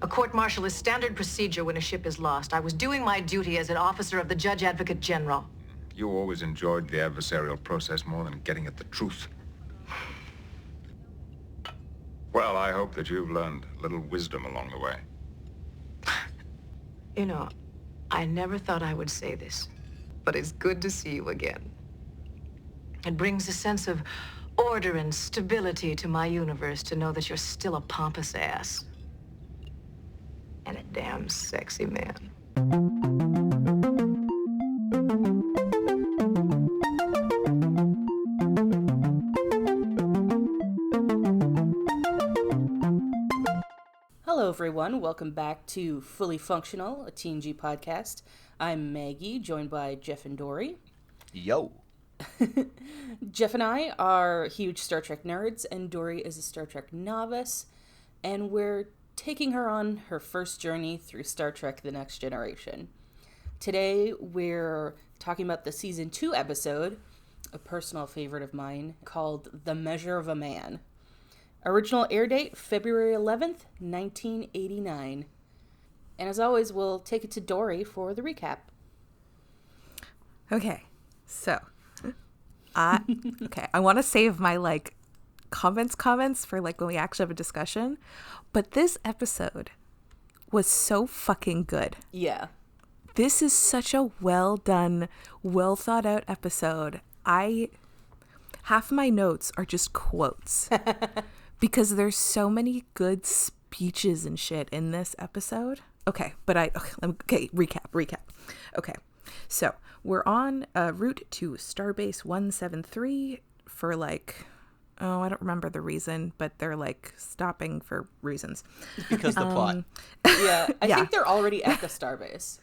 A court-martial is standard procedure when a ship is lost. I was doing my duty as an officer of the Judge Advocate General. You always enjoyed the adversarial process more than getting at the truth. Well, I hope that you've learned a little wisdom along the way. You know, I never thought I would say this, but it's good to see you again. It brings a sense of order and stability to my universe to know that you're still a pompous ass. And a damn sexy man. Hello, everyone. Welcome back to Fully Functional, a TNG podcast. I'm Maggie, joined by Jeff and Dory. Yo. Jeff and I are huge Star Trek nerds, and Dory is a Star Trek novice, and we're taking her on her first journey through Star Trek The Next Generation. Today, we're talking about the Season 2 episode, a personal favorite of mine, called The Measure of a Man. Original air date, February 11th, 1989. And as always, we'll take it to Dory for the recap. Okay, so, I want to save my, comments for, when we actually have a discussion. But this episode was so fucking good. Yeah. This is such a well done, well thought out episode. Half my notes are just quotes. Because there's so many good speeches and shit in this episode. Okay, recap. Okay, so we're on route to Starbase 173 for I don't remember the reason, but they're stopping for reasons. Because the plot. Yeah, I think they're already at the Starbase.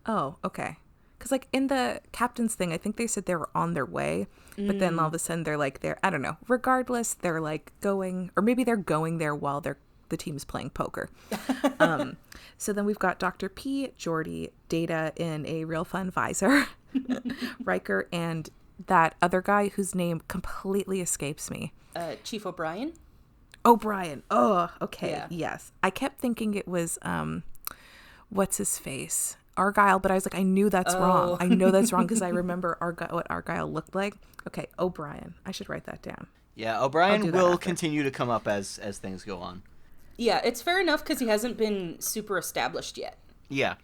Oh, okay. Because, in the captain's thing, I think they said they were on their way. But then all of a sudden they're I don't know. Regardless, they're going, or maybe they're going there while the team's playing poker. So then we've got Dr. P, Geordi, Data in a real fun visor, Riker, and that other guy whose name completely escapes me. Chief O'Brien? O'Brien. Oh, okay. Yeah. Yes. I kept thinking it was, what's his face? Argyle, but I was I knew that's wrong. I know that's wrong because I remember what Argyle looked like. Okay, O'Brien. I should write that down. Yeah, O'Brien will continue to come up as things go on. Yeah, it's fair enough because he hasn't been super established yet. Yeah.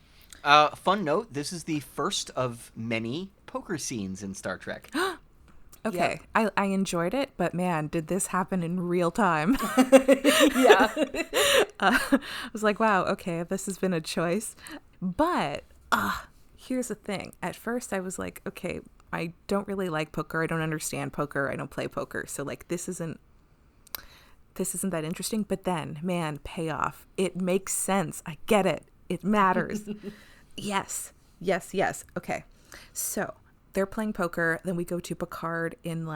Fun note, this is the first of many poker scenes in Star Trek. Okay, yep. I enjoyed it, but man, did this happen in real time. Yeah. I was wow, okay, this has been a choice. But here's the thing. At first I was okay, I don't really like poker. I don't understand poker. I don't play poker. So this isn't that interesting. But then, man, payoff. It makes sense. I get it. It matters. Yes. Okay. So they're playing poker. Then we go to Picard in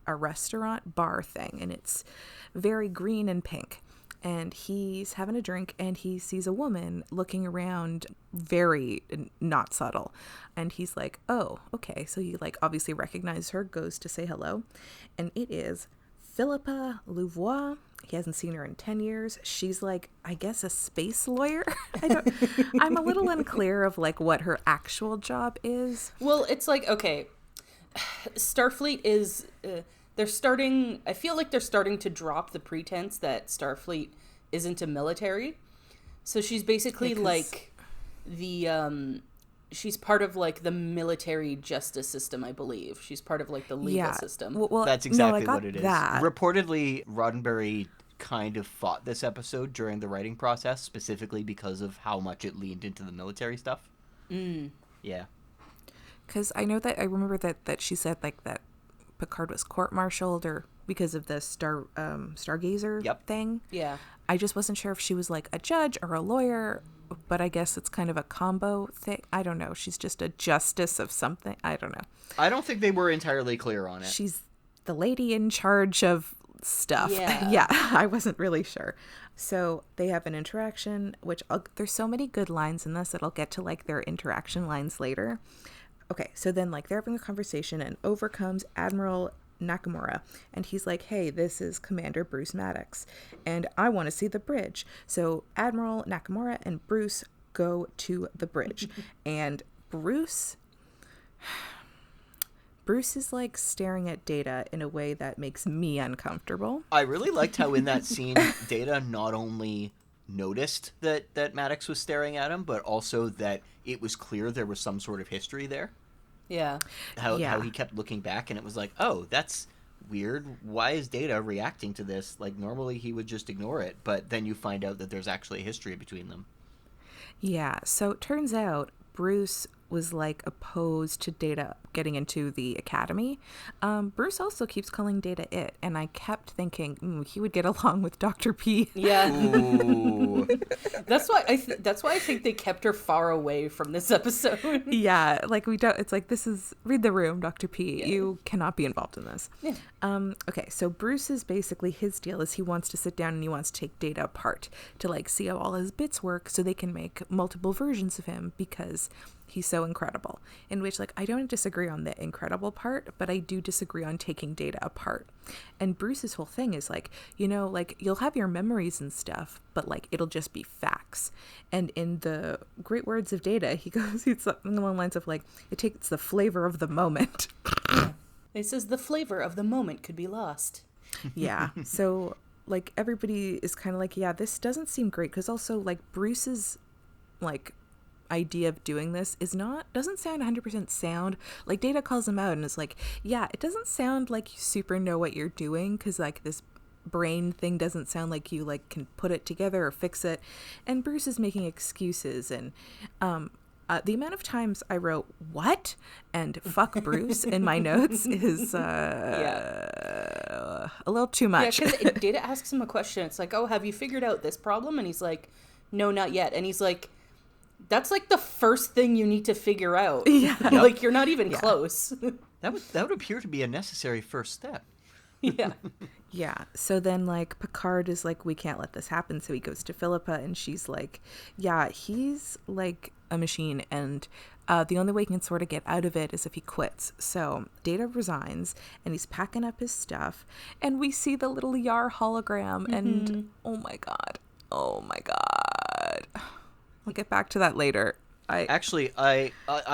a restaurant bar thing. And it's very green and pink. And he's having a drink and he sees a woman looking around, very not subtle. And he's oh, okay. So he obviously recognizes her, goes to say hello. And it is Philippa Louvois. He hasn't seen her in 10 years. She's I guess a space lawyer. I'm a little unclear of what her actual job is. Well, it's okay. Starfleet is... I feel like they're starting to drop the pretense that Starfleet isn't a military. So she's basically she's part of the military justice system, I believe. She's part of the legal system. Well, that's exactly what it is. That. Reportedly, Roddenberry kind of fought this episode during the writing process, specifically because of how much it leaned into the military stuff. Yeah. Because I remember that she said that Picard was court-martialed or because of the Stargazer thing. Yeah. I just wasn't sure if she was a judge or a lawyer, but I guess it's kind of a combo thing. I don't know. She's just a justice of something. I don't know. I don't think they were entirely clear on it. She's the lady in charge of stuff. Yeah. Yeah, I wasn't really sure. So they have an interaction, which there's so many good lines in this that I'll get to their interaction lines later. Okay, so then they're having a conversation and over comes Admiral Nakamura, and he's like, hey, this is Commander Bruce Maddox, and I want to see the bridge. So Admiral Nakamura and Bruce go to the bridge, and Bruce is like staring at Data in a way that makes me uncomfortable. I really liked how in that scene, Data not only noticed that Maddox was staring at him, but also that it was clear there was some sort of history there. Yeah. How he kept looking back, and it was like, oh, that's weird. Why is Data reacting to this? Like, normally he would just ignore it, but then you find out that there's actually a history between them. Yeah, so it turns out Bruce was like opposed to Data getting into the academy. Bruce also keeps calling Data it, and I kept thinking he would get along with Dr. P. Yeah. Ooh. That's why I think they kept her far away from this episode. Yeah, like we don't. It's like, this is read the room, Dr. P. Yeah. You cannot be involved in this. Yeah. Okay, so Bruce is basically, his deal is he wants to sit down and he wants to take Data apart to like see how all his bits work, so they can make multiple versions of him because he's so incredible. In which, like, I don't disagree on the incredible part, but I do disagree on taking Data apart. And Bruce's whole thing is like, like, you'll have your memories and stuff, but like, it'll just be facts. And in the great words of Data, he goes, it's something along the lines of like, it takes the flavor of the moment. Yeah. It says the flavor of the moment could be lost. Yeah. So like, everybody is kind of like, yeah, this doesn't seem great. Because also, like, Bruce's like idea of doing this doesn't sound 100% sound. Like, Data calls him out and is like, yeah, it doesn't sound like you super know what you're doing, because like this brain thing doesn't sound like you like can put it together or fix it. And Bruce is making excuses, and the amount of times I wrote "what" and "fuck Bruce" in my notes is a little too much. Yeah, because Data asks him a question. It's like, oh, have you figured out this problem? And he's like, no, not yet. And he's like, that's like the first thing you need to figure out. Yeah. Like, you're not even close. That would appear to be a necessary first step. Yeah. Yeah. So then, like, Picard is like, we can't let this happen. So he goes to Philippa, and she's like, yeah, he's like a machine, and the only way he can sort of get out of it is if he quits. So Data resigns, and he's packing up his stuff, and we see the little Yar hologram, and oh my god. I'll get back to that later. I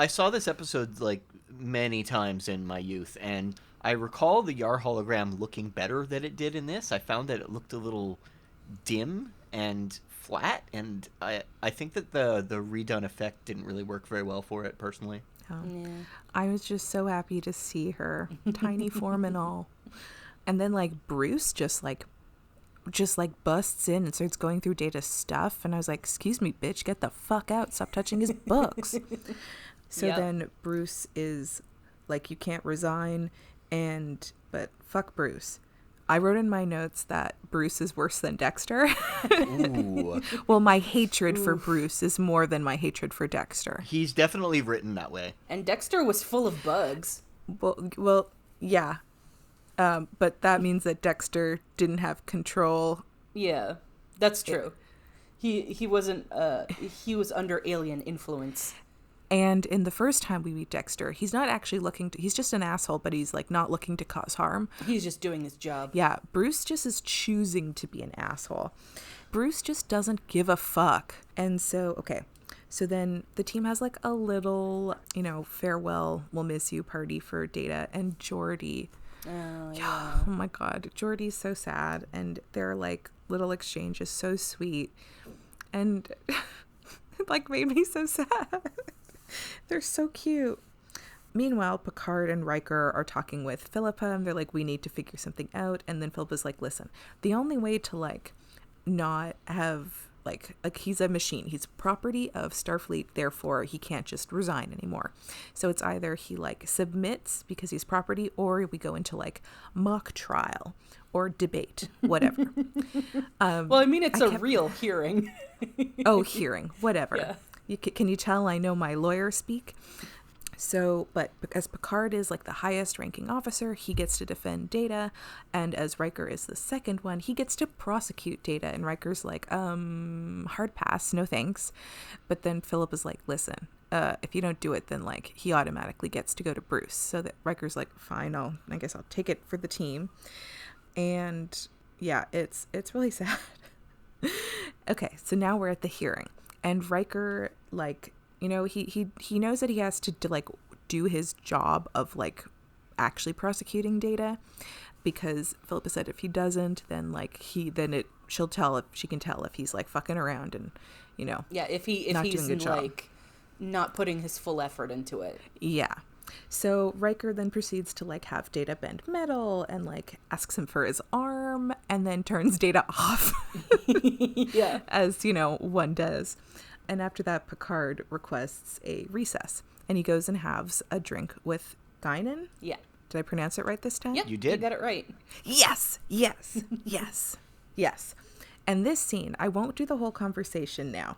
saw this episode like many times in my youth, and I recall the Yar hologram looking better than it did in this. I found that it looked a little dim and flat, and I think that the redone effect didn't really work very well for it, personally. Oh. Yeah. I was just so happy to see her, tiny form and all. And then like Bruce just busts in and starts going through Data's stuff, and I was like, excuse me, bitch, get the fuck out, stop touching his books. So then Bruce is like, you can't resign, but fuck Bruce. I wrote in my notes that Bruce is worse than Dexter. Ooh. Well, my hatred for Bruce is more than my hatred for Dexter. He's definitely written that way. And Dexter was full of bugs. Well, yeah. But that means that Dexter didn't have control. Yeah, that's true. He wasn't. He was under alien influence. And in the first time we meet Dexter, he's not actually he's just an asshole, but he's like not looking to cause harm. He's just doing his job. Yeah, Bruce just is choosing to be an asshole. Bruce just doesn't give a fuck. And so, okay. So then the team has like a little, farewell, we'll miss you party for Data and Geordi. Oh, yeah. Oh my god, Geordi's so sad, and their like little exchange is so sweet, and it like made me so sad. They're so cute. Meanwhile, Picard and Riker are talking with Philippa, and they're like, we need to figure something out. And then Philippa's like, listen, the only way to like not have like he's a machine, he's property of Starfleet, therefore he can't just resign anymore. So it's either he like submits because he's property, or we go into like mock trial or debate, whatever. Well, I mean, it's a real hearing. Oh, hearing, whatever. Yeah. Can you tell I know my lawyer speak? So, but as Picard is like the highest ranking officer, he gets to defend Data, and as Riker is the second one, he gets to prosecute Data, and Riker's like, hard pass, no thanks. But then Philip is like, listen, if you don't do it, then like he automatically gets to go to Bruce. So that Riker's like, fine, I guess I'll take it for the team. And yeah, it's really sad. Okay, so now we're at the hearing, and Riker, like, you know, he knows that he has to like do his job of like actually prosecuting Data, because Philippa said if he doesn't, then like she can tell if he's like fucking around and, you know, if he's like not putting his full effort into it. Yeah. So Riker then proceeds to like have Data bend metal and like asks him for his arm, and then turns Data off. Yeah. As, you know, one does. And after that, Picard requests a recess, and he goes and has a drink with Guinan. Yeah. Did I pronounce it right this time? Yep, You did. You got it right. Yes. And this scene, I won't do the whole conversation now,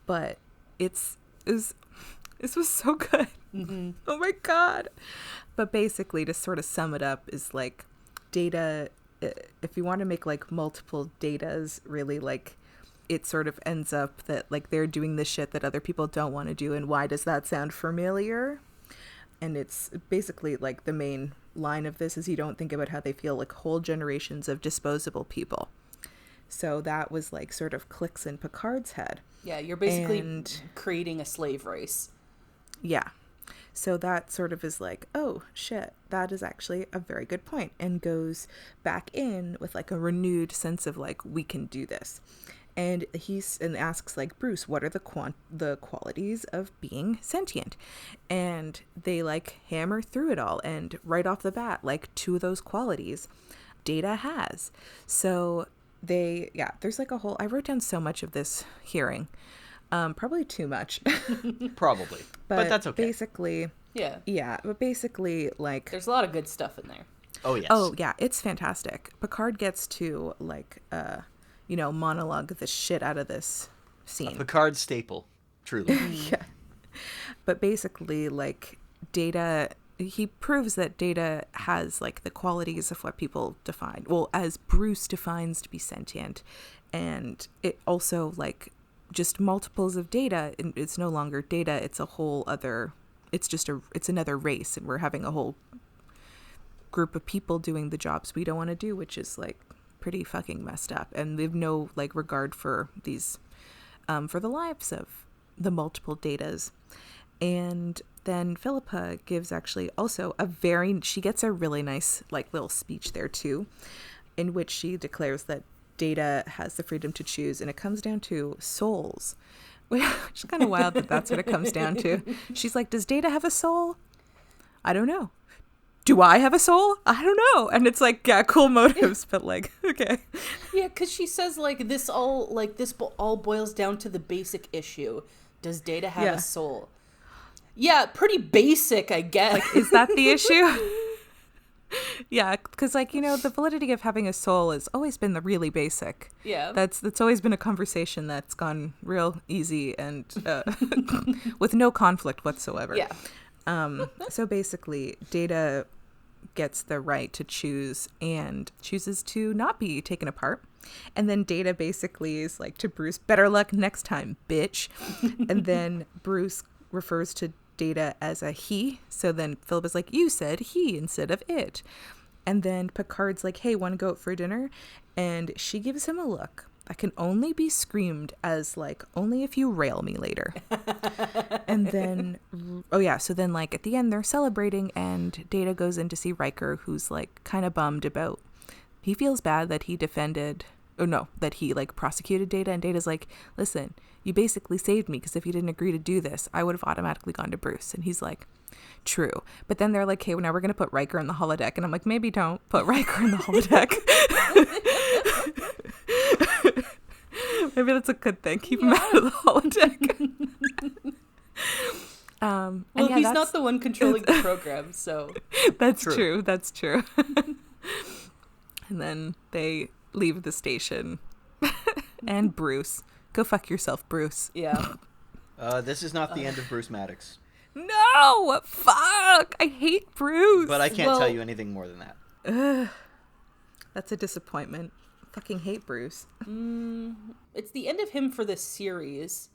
but this was so good. Mm-hmm. Oh my God. But basically, to sort of sum it up, is like Data, if you want to make like multiple Datas, really, like it sort of ends up that like they're doing the shit that other people don't want to do. And why does that sound familiar? And it's basically like the main line of this is you don't think about how they feel like whole generations of disposable people. that was like sort of clicks in Picard's head. Yeah, you're basically creating a slave race. Yeah. So that sort of is like, oh shit, that is actually a very good point, and goes back in with like a renewed sense of like, we can do this. And and asks like, Bruce, what are the qualities of being sentient? And they like hammer through it all, and right off the bat, like two of those qualities Data has. So there's like a whole, I wrote down so much of this hearing. Probably too much. Probably. But that's okay. Basically, but basically, like, there's a lot of good stuff in there. Oh, yes. Oh, yeah, it's fantastic. Picard gets to, like, monologue the shit out of this scene. A Picard staple, truly. Yeah. But basically, like, Data, he proves that Data has, like, the qualities of what people define, well, as Bruce defines to be sentient. And it also, like, just multiples of Data, and it's no longer Data, it's a whole other, it's another race, and we're having a whole group of people doing the jobs we don't want to do, which is like pretty fucking messed up. And they have no like regard for these for the lives of the multiple Datas. And then Philippa gives actually also she gets a really nice like little speech there too, in which she declares that Data has the freedom to choose, and it comes down to souls, which is kind of wild that that's what it comes down to. She's like, does Data have a soul? I don't know. Do I have a soul? I don't know. And it's like, yeah, cool motives, but like, okay. Yeah, because she says like this all boils down to the basic issue. Does Data have a soul? Yeah, pretty basic, I guess. Like, is that the issue? Yeah, because like, the validity of having a soul has always been the really basic. Yeah. That's always been a conversation that's gone real easy and with no conflict whatsoever. Yeah. So basically, Data gets the right to choose and chooses to not be taken apart. And then Data basically is like to Bruce, better luck next time, bitch. And then Bruce refers to Data as a he. So then Philip is like, you said he instead of it. And then Picard's like, hey, want to go out for dinner? And she gives him a look that can only be screamed as like, only if you rail me later. And then, so then like at the end they're celebrating, and Data goes in to see Riker, who's like kind of bummed about, he feels bad that he that he like prosecuted Data, and Data's like, listen, you basically saved me, because if you didn't agree to do this, I would have automatically gone to Bruce. And he's like, true. But then they're like, hey, well, now we're going to put Riker in the holodeck. And I'm like, maybe don't put Riker in the holodeck. Maybe that's a good thing. Keep him out of the holodeck. He's not the one controlling the program, so. That's true. That's true. And then they leave the station. And Bruce. Go fuck yourself, Bruce. Yeah. This is not the end of Bruce Maddox. No! Fuck! I hate Bruce! But I can't tell you anything more than that. Ugh. That's a disappointment. Fucking hate Bruce. It's the end of him for this series.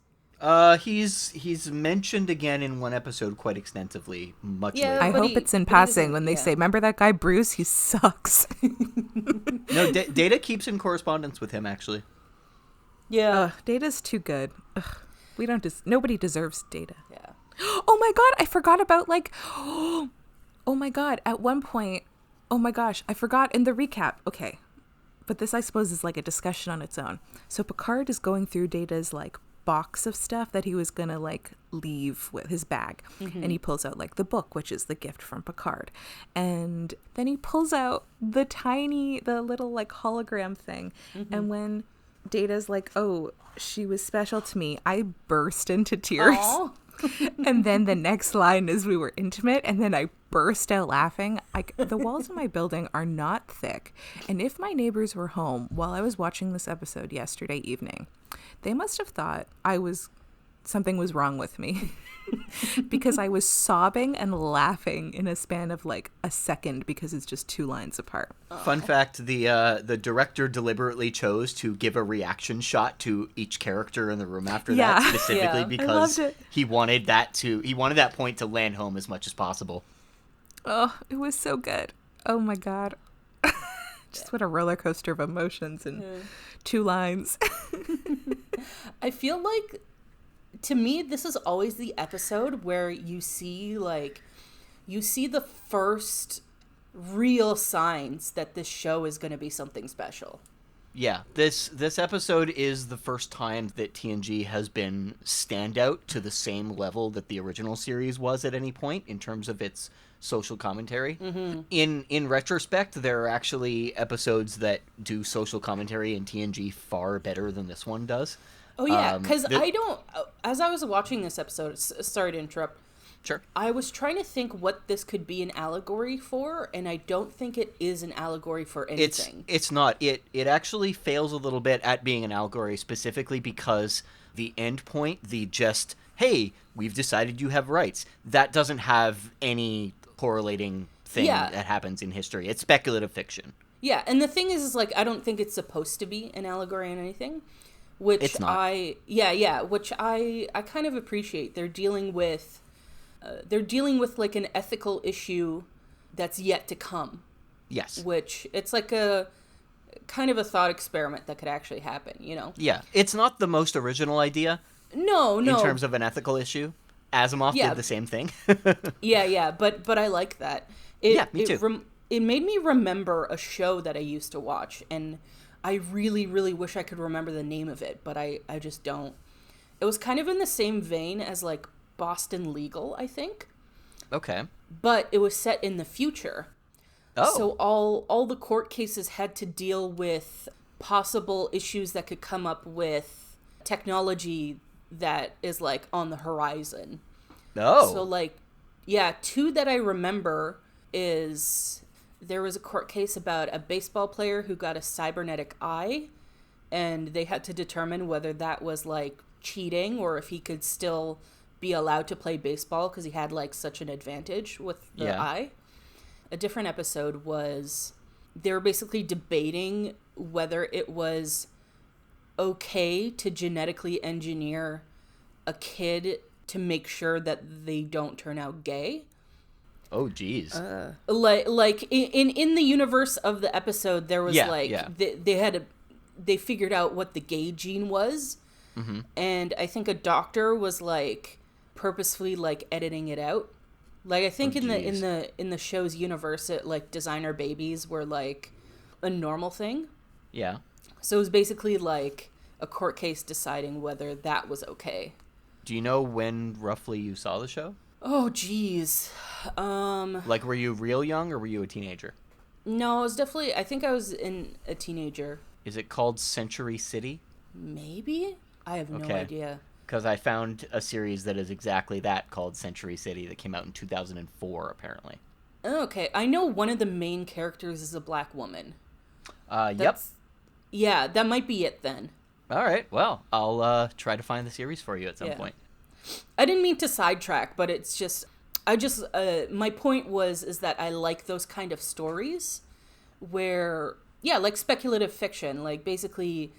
He's mentioned again in one episode quite extensively, much Yeah, later. I but hope he- it's in but he doesn't- passing when they yeah. say, remember that guy Bruce? He sucks. No, Data keeps in correspondence with him, actually. Yeah. Ugh, Data's too good. Ugh, we don't nobody deserves Data. Yeah. Oh my god, I forgot about like oh my god, at one point, oh my gosh, I forgot in the recap. Okay. But this I suppose is like a discussion on its own. So Picard is going through Data's like box of stuff that he was going to like leave with his bag. And he pulls out like the book, which is the gift from Picard. And then he pulls out the little like hologram thing. And when Data's like, "Oh, she was special to me," I burst into tears. Aw. And then the next line is, "We were intimate," and then I burst out laughing. The walls of my building are not thick, and if my neighbors were home while I was watching this episode yesterday evening, they must have thought something was wrong with me. Because I was sobbing and laughing in a span of like a second because it's just 2 lines apart. Fun fact, the director deliberately chose to give a reaction shot to each character in the room after Yeah. that, specifically Yeah. because I loved it. he wanted that point to land home as much as possible. Oh, it was so good. Oh my god. Just what a roller coaster of emotions in 2 lines. I feel like, to me, this is always the episode where you see the first real signs that this show is going to be something special. Yeah, this episode is the first time that TNG has been standout to the same level that the original series was at any point in terms of its social commentary. In retrospect, there are actually episodes that do social commentary in TNG far better than this one does. Oh yeah, because the- I don't. As I was watching this episode, sorry to interrupt. Sure. I was trying to think what this could be an allegory for, and I don't think it is an allegory for anything. It's not. It actually fails a little bit at being an allegory, specifically because the end point, the just, hey, we've decided you have rights, that doesn't have any correlating thing Yeah. that happens in history. It's speculative fiction. Yeah, and the thing is like I don't think it's supposed to be an allegory on anything, which It's not. which I kind of appreciate. They're dealing with like an ethical issue that's yet to come, Yes. which it's like a kind of a thought experiment that could actually happen, you know? Yeah. It's not the most original idea No. in terms of an ethical issue. Asimov Yeah. did the same thing. Yeah, but I like that. Yeah, me too. It made me remember a show that I used to watch, and I really, really wish I could remember the name of it, but I just don't. It was kind of in the same vein as, like, Boston Legal, I think, Okay. but it was set in the future. Oh. So all the court cases had to deal with possible issues that could come up with technology that is, like, on the horizon. Oh. So, like, yeah, 2 that I remember is there was a court case about a baseball player who got a cybernetic eye, and they had to determine whether that was, like, cheating or if he could still be allowed to play baseball because he had, like, such an advantage with the Yeah. eye. A different episode was they were basically debating whether it was okay to genetically engineer a kid to make sure that they don't turn out gay. Oh, geez. Like in the universe of the episode, there was Yeah. they figured out what the gay gene was, and I think a doctor was like purposefully like editing it out. Like I think in the show's universe, it like designer babies were like a normal thing. Yeah. So it was basically like a court case deciding whether that was okay. Do you know when roughly you saw the show? Oh, geez. Like, were you real young or were you a teenager? No, it was definitely, I think I was a teenager. Is it called Century City? Maybe? I have no Okay. idea. Because I found a series that is exactly that called Century City that came out in 2004, apparently. Okay, I know one of the main characters is a black woman. Yep. That's- Yeah, that might be it then. All right. Well, I'll try to find the series for you at some Yeah. point. I didn't mean to sidetrack, but it's just, my point is that I like those kind of stories where, yeah, like speculative fiction, like basically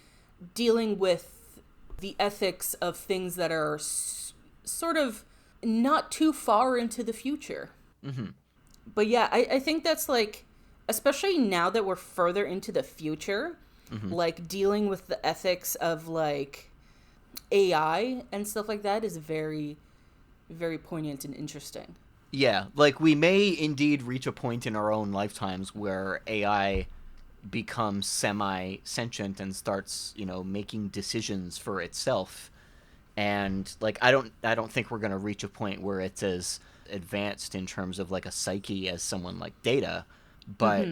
dealing with the ethics of things that are sort of not too far into the future. Mm-hmm. But yeah, I think that's like, especially now that we're further into the future, like dealing with the ethics of like AI and stuff like that is very, very poignant and interesting. Yeah, like we may indeed reach a point in our own lifetimes where AI becomes semi-sentient and starts, making decisions for itself. And like I don't think we're going to reach a point where it's as advanced in terms of like a psyche as someone like Data, but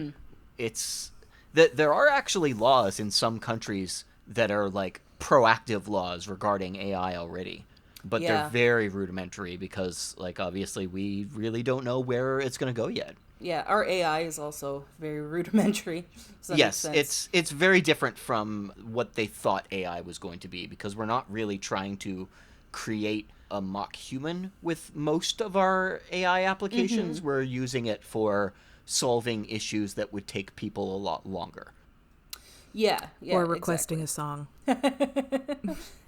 it's that there are actually laws in some countries that are like proactive laws regarding AI already. But they're very rudimentary because, like, obviously we really don't know where it's going to go yet. Yeah, our AI is also very rudimentary. So that Yes, makes sense. it's very different from what they thought AI was going to be because we're not really trying to create a mock human with most of our AI applications. We're using it for solving issues that would take people a lot longer. Yeah, or requesting a song.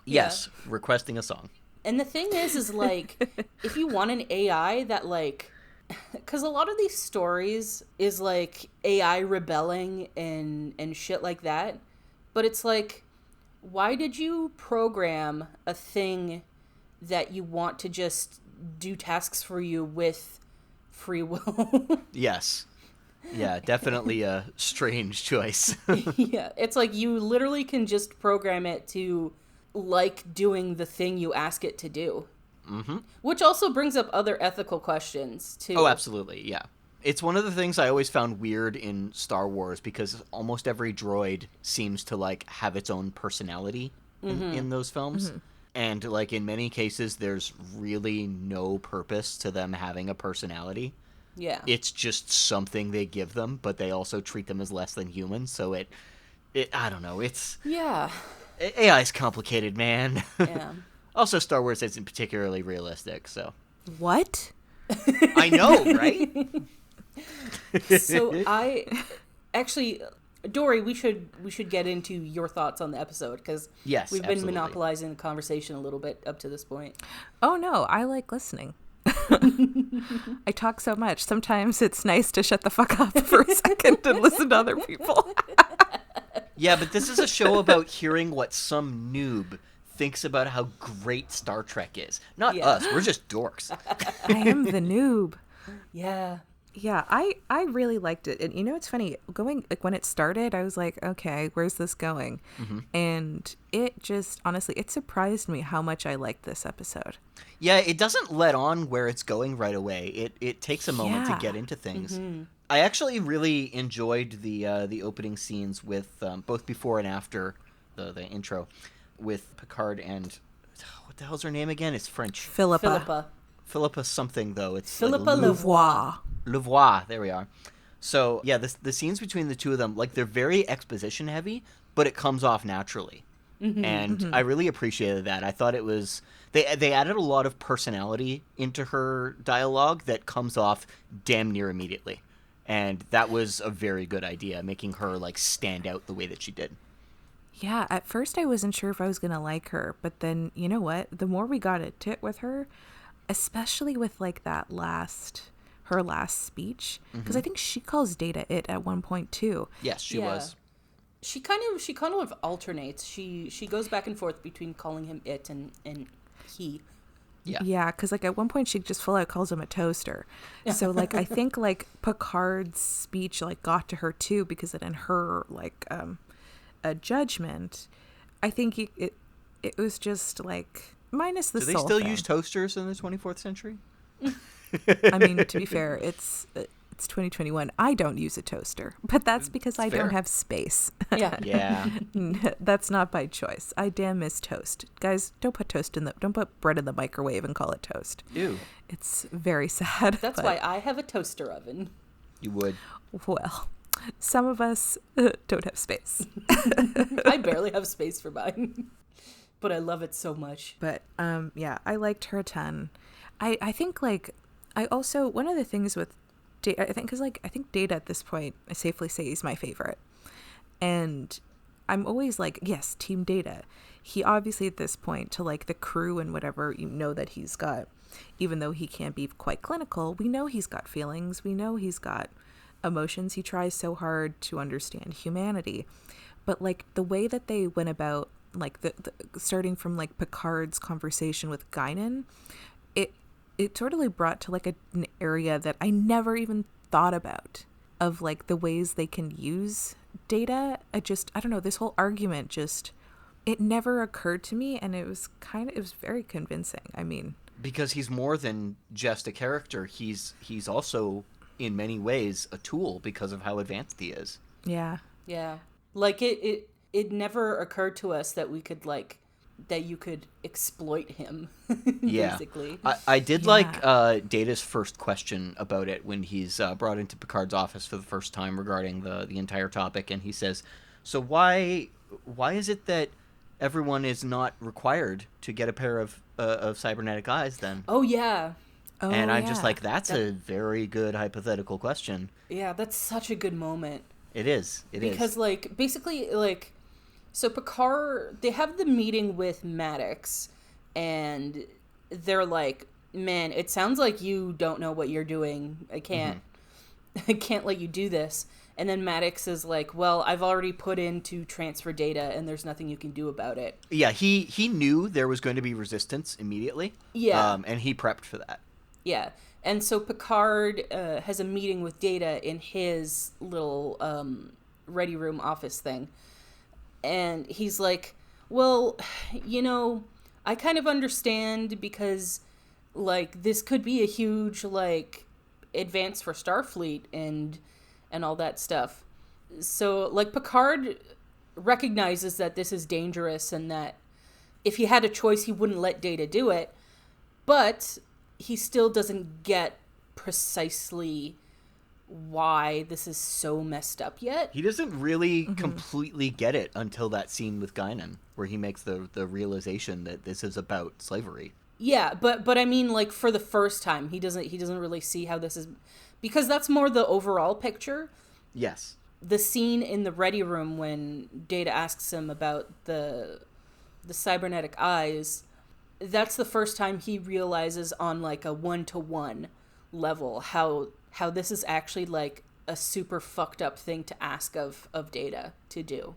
Yes, requesting a song. And the thing is like, if you want an AI that like, because a lot of these stories is like AI rebelling and shit like that, but it's like, why did you program a thing that you want to just do tasks for you with free will? Yes. Yeah, definitely a strange choice. Yeah, it's like you literally can just program it to like doing the thing you ask it to do. Mm-hmm. Which also brings up other ethical questions, too. Oh, absolutely, yeah. It's one of the things I always found weird in Star Wars because almost every droid seems to, like, have its own personality in those films. And, like, in many cases, there's really no purpose to them having a personality. Yeah. It's just something they give them, but they also treat them as less than human, so it I don't know, it's... Yeah. AI's complicated, man. Yeah. Also, Star Wars isn't particularly realistic, so... What? I know, right? So actually, Dory, we should get into your thoughts on the episode because Yes, we've been absolutely. monopolizing the conversation a little bit up to this point. Oh no, I like listening. I talk so much. Sometimes it's nice to shut the fuck up for a second and listen to other people. Yeah, but this is a show about hearing what some noob thinks about how great Star Trek is. Not us, we're just dorks. I am the noob. Yeah. Yeah, I really liked it. And it's funny, when it started, I was like, okay, where's this going? And it just, honestly, it surprised me how much I liked this episode. Yeah, it doesn't let on where it's going right away. It takes a moment to get into things. I actually really enjoyed the opening scenes with both before and after the intro with Picard and what the hell's her name again? It's French. Philippa something though. It's Philippa like Louvois. Louvois. There we are. So yeah, the scenes between the two of them, like they're very exposition heavy, but it comes off naturally. And I really appreciated that. I thought it was they added a lot of personality into her dialogue that comes off damn near immediately. And that was a very good idea, making her like stand out the way that she did. Yeah, at first I wasn't sure if I was going to like her, but then, you know what? The more we got into it with her, especially with like her last speech, because I think she calls Data it at one point too. Yes, she was. She kind of alternates. She goes back and forth between calling him it and he. Yeah, because like at one point she just full out calls him a toaster. So like I think like Picard's speech like got to her too, because then in her like a judgment, I think it was just like minus the Do they soul still thing. use toasters in the 24th century? I mean, to be fair, it's 2021. I don't use a toaster, but that's because I fair. don't have space. Yeah. Yeah. That's not by choice. I damn miss toast. Guys, don't put bread in the microwave and call it toast. Ew. It's very sad. That's but, why I have a toaster oven. You would. well, some of us don't have space. I barely have space for mine. But I love it so much. But yeah, I liked her a ton. I think like I also, one of the things with Data, I think Data at this point, I safely say he's my favorite. And I'm always like, yes, Team Data. he obviously at this point, to like the crew and whatever, you know that he's got, even though he can't be quite clinical, we know he's got feelings, we know he's got emotions. He tries so hard to understand humanity. But like the way that they went about, like the starting from like Picard's conversation with Guinan, it totally brought to like an area that I never even thought about, of like the ways they can use data. I don't know, this whole argument just, it never occurred to me, and it was very convincing. I mean, because he's more than just a character. He's also in many ways a tool because of how advanced he is. Yeah. Yeah. Like it never occurred to us that we could like, that you could exploit him. Basically. I did like Data's first question about it when he's brought into Picard's office for the first time regarding the entire topic, and he says, so why is it that everyone is not required to get a pair of cybernetic eyes then? Oh yeah. And I'm just like, that's a very good hypothetical question. Yeah, that's such a good moment. It is. Because like basically like, so Picard, they have the meeting with Maddox, and they're like, man, it sounds like you don't know what you're doing. I can't let you do this. And then Maddox is like, well, I've already put in to transfer data, and there's nothing you can do about it. Yeah, he knew there was going to be resistance immediately. Yeah. And he prepped for that. Yeah. And so Picard has a meeting with Data in his little ready room office thing. And he's like, well, you know, I kind of understand because, like, this could be a huge, like, advance for Starfleet and all that stuff. So, like, Picard recognizes that this is dangerous and that if he had a choice, he wouldn't let Data do it. But he still doesn't get precisely why this is so messed up yet. He doesn't really completely get it until that scene with Guinan, where he makes the realization that this is about slavery. Yeah, but I mean, like, for the first time, he doesn't really see how this is, because that's more the overall picture. Yes. The scene in the ready room when Data asks him about the cybernetic eyes, that's the first time he realizes on like a 1-to-1 level how this is actually like a super fucked up thing to ask of Data to do.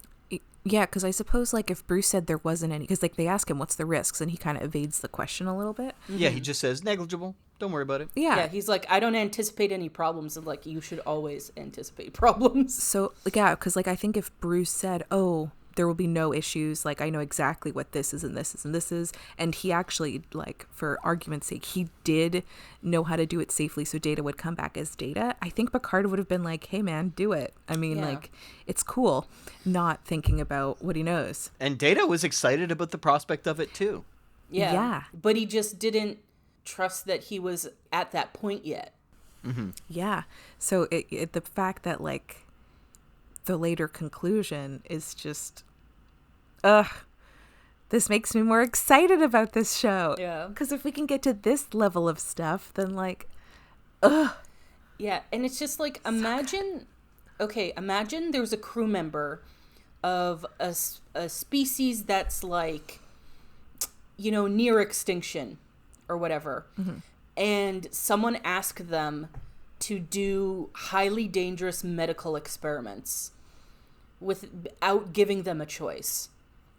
Yeah, because I suppose like if Bruce said there wasn't any, because like they ask him what's the risks, and he kind of evades the question a little bit. Yeah, he just says negligible. Don't worry about it. Yeah, he's like, I don't anticipate any problems, and like, you should always anticipate problems. So yeah, because like I think if Bruce said, oh, there will be no issues, like I know exactly what this is and this is and this is, and he actually, like, for argument's sake, he did know how to do it safely so Data would come back as Data, I think Picard would have been like, hey man, do it. I mean, like, it's cool, not thinking about what he knows. And Data was excited about the prospect of it too. Yeah. But he just didn't trust that he was at that point yet. Yeah. So the fact that like the later conclusion is just, this makes me more excited about this show. Yeah. Because if we can get to this level of stuff, then like, Yeah, and it's just like, imagine there was a crew member of a species that's like, you know, near extinction or whatever. And someone asked them to do highly dangerous medical experiments without giving them a choice.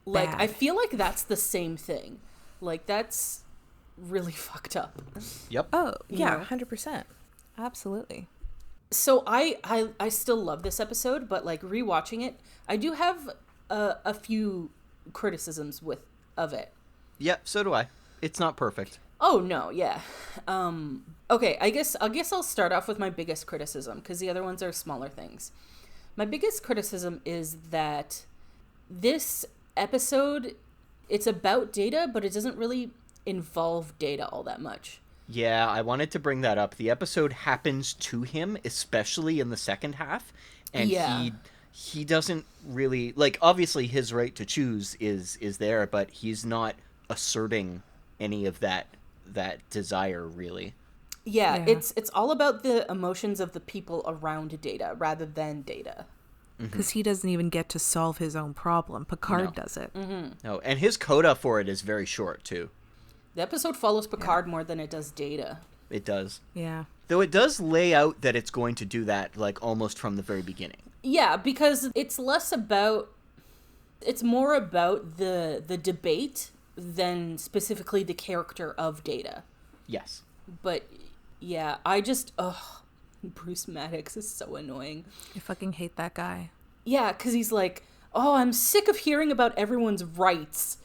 Like, Bad. I feel like that's the same thing. Like, that's really fucked up. Yep. oh yeah, know? 100%. Absolutely. So I still love this episode, but like rewatching it, I do have a few criticisms of it. Yep, so do I. It's not perfect. Oh no, yeah. Okay, I guess I'll start off with my biggest criticism, because the other ones are smaller things. My biggest criticism is that this episode, it's about Data, but it doesn't really involve Data all that much. Yeah, I wanted to bring that up. The episode happens to him, especially in the second half, and he doesn't really, like, obviously his right to choose is there, but he's not asserting any of that desire, really. Yeah, it's all about the emotions of the people around Data rather than Data. Because he doesn't even get to solve his own problem. Picard does it. No, and his coda for it is very short, too. The episode follows Picard more than it does Data. It does. Yeah. Though it does lay out that it's going to do that, like, almost from the very beginning. Yeah, because it's more about the debate than specifically the character of Data. Yes. But, yeah, Bruce Maddox is so annoying. I fucking hate that guy. Yeah, because he's like, oh, I'm sick of hearing about everyone's rights.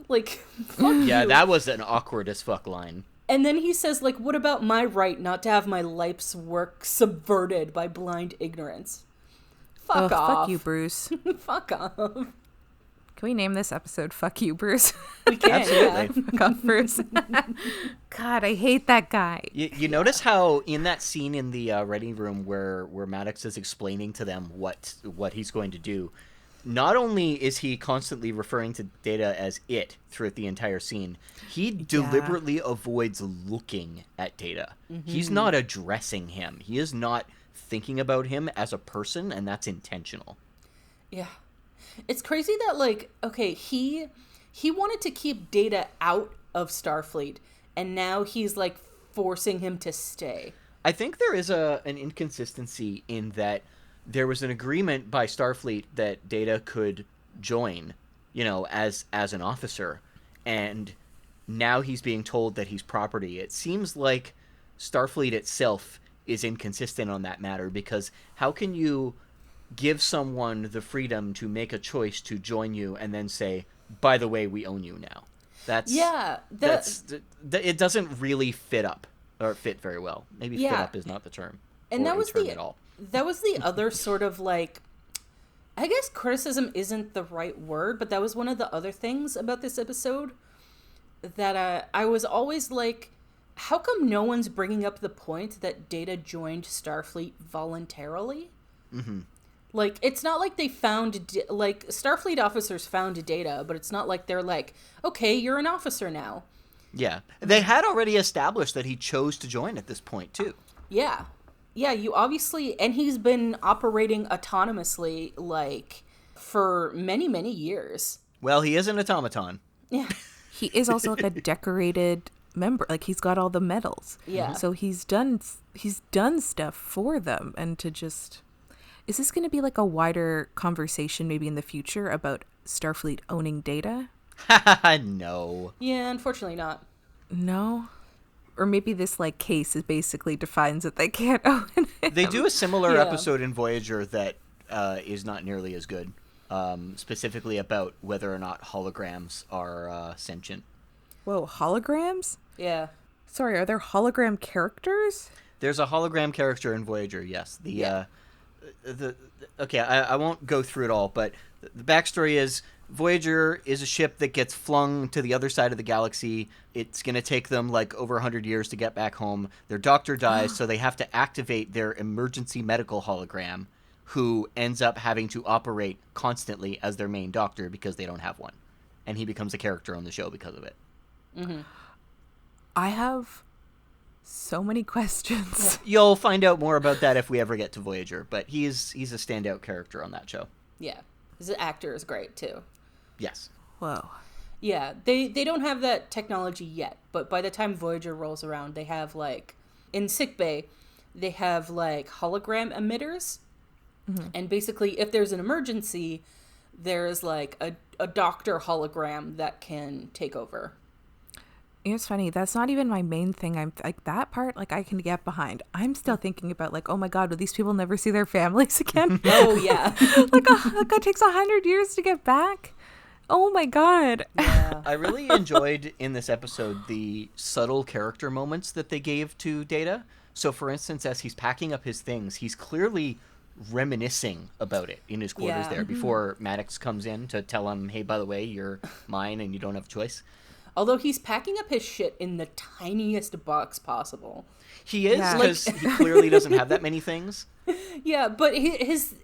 Like, fuck Yeah, you. that was an awkward as fuck line. And then he says, like, what about my right not to have my life's work subverted by blind ignorance? Fuck off. Fuck you, Bruce. Fuck off. Can we name this episode Fuck You, Bruce? We can, Absolutely. Fuck off, Bruce. God, I hate that guy. You notice how in that scene in the ready room where Maddox is explaining to them what he's going to do, not only is he constantly referring to Data as it throughout the entire scene, he deliberately avoids looking at Data. He's not addressing him. He is not thinking about him as a person, and that's intentional. Yeah. It's crazy that, like, okay, he wanted to keep Data out of Starfleet, and now he's, like, forcing him to stay. I think there is an inconsistency in that there was an agreement by Starfleet that Data could join, as an officer, and now he's being told that he's property. It seems like Starfleet itself is inconsistent on that matter, because how can you give someone the freedom to make a choice to join you and then say, by the way, we own you now? It doesn't really fit very well. Maybe fit up is not the term. And that was at all. That was the other sort of, like, I guess criticism isn't the right word, but that was one of the other things about this episode that I was always like, how come no one's bringing up the point that Data joined Starfleet voluntarily? Mm-hmm. Like, it's not like they Starfleet officers found Data, but it's not like they're like, okay, you're an officer now. Yeah. They had already established that he chose to join at this point, too. Yeah. Yeah, you obviously... And he's been operating autonomously, like, for many, many years. Well, he is an automaton. Yeah. He is also, like, a decorated member. Like, he's got all the medals. Yeah. So he's done stuff for them, and to just... Is this going to be like a wider conversation maybe in the future about Starfleet owning Data? No. Yeah, unfortunately not. No? Or maybe this like case is basically defines that they can't own it. They do a similar episode in Voyager that is not nearly as good, specifically about whether or not holograms are sentient. Whoa, holograms? Yeah. Sorry, are there hologram characters? There's a hologram character in Voyager, yes. I won't go through it all, but the backstory is Voyager is a ship that gets flung to the other side of the galaxy. It's going to take them like over 100 years to get back home. Their doctor dies, so they have to activate their emergency medical hologram, who ends up having to operate constantly as their main doctor because they don't have one. And he becomes a character on the show because of it. Mm-hmm. I have so many questions. You'll find out more about that if we ever get to Voyager, but he's a standout character on that show. Yeah. His actor is great, too. Yes. Whoa. Yeah, they don't have that technology yet, but by the time Voyager rolls around, they have, like, in sickbay, they have, like, hologram emitters, and basically, if there's an emergency, there's, like, a doctor hologram that can take over. It's funny, that's not even my main thing. I'm like, that part, like, I can get behind. I'm still thinking about, like, oh my god, will these people never see their families again? Oh, yeah. Like, it takes 100 years to get back? Oh my god. Yeah. I really enjoyed in this episode the subtle character moments that they gave to Data. So, for instance, as he's packing up his things, he's clearly reminiscing about it in his quarters there before Maddox comes in to tell him, hey, by the way, you're mine and you don't have a choice. Although he's packing up his shit in the tiniest box possible. He is, because he clearly doesn't have that many things. Yeah, but his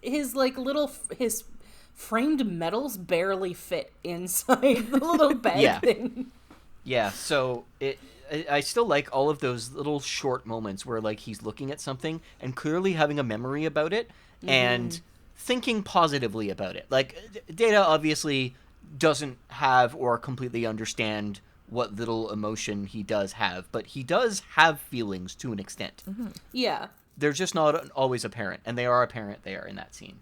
framed medals barely fit inside the little bag thing. Yeah, so I still like all of those little short moments where, like, he's looking at something and clearly having a memory about it, and thinking positively about it. Like, Data obviously doesn't have or completely understand what little emotion he does have, but he does have feelings to an extent. Yeah. They're just not always apparent, and they are apparent there in that scene.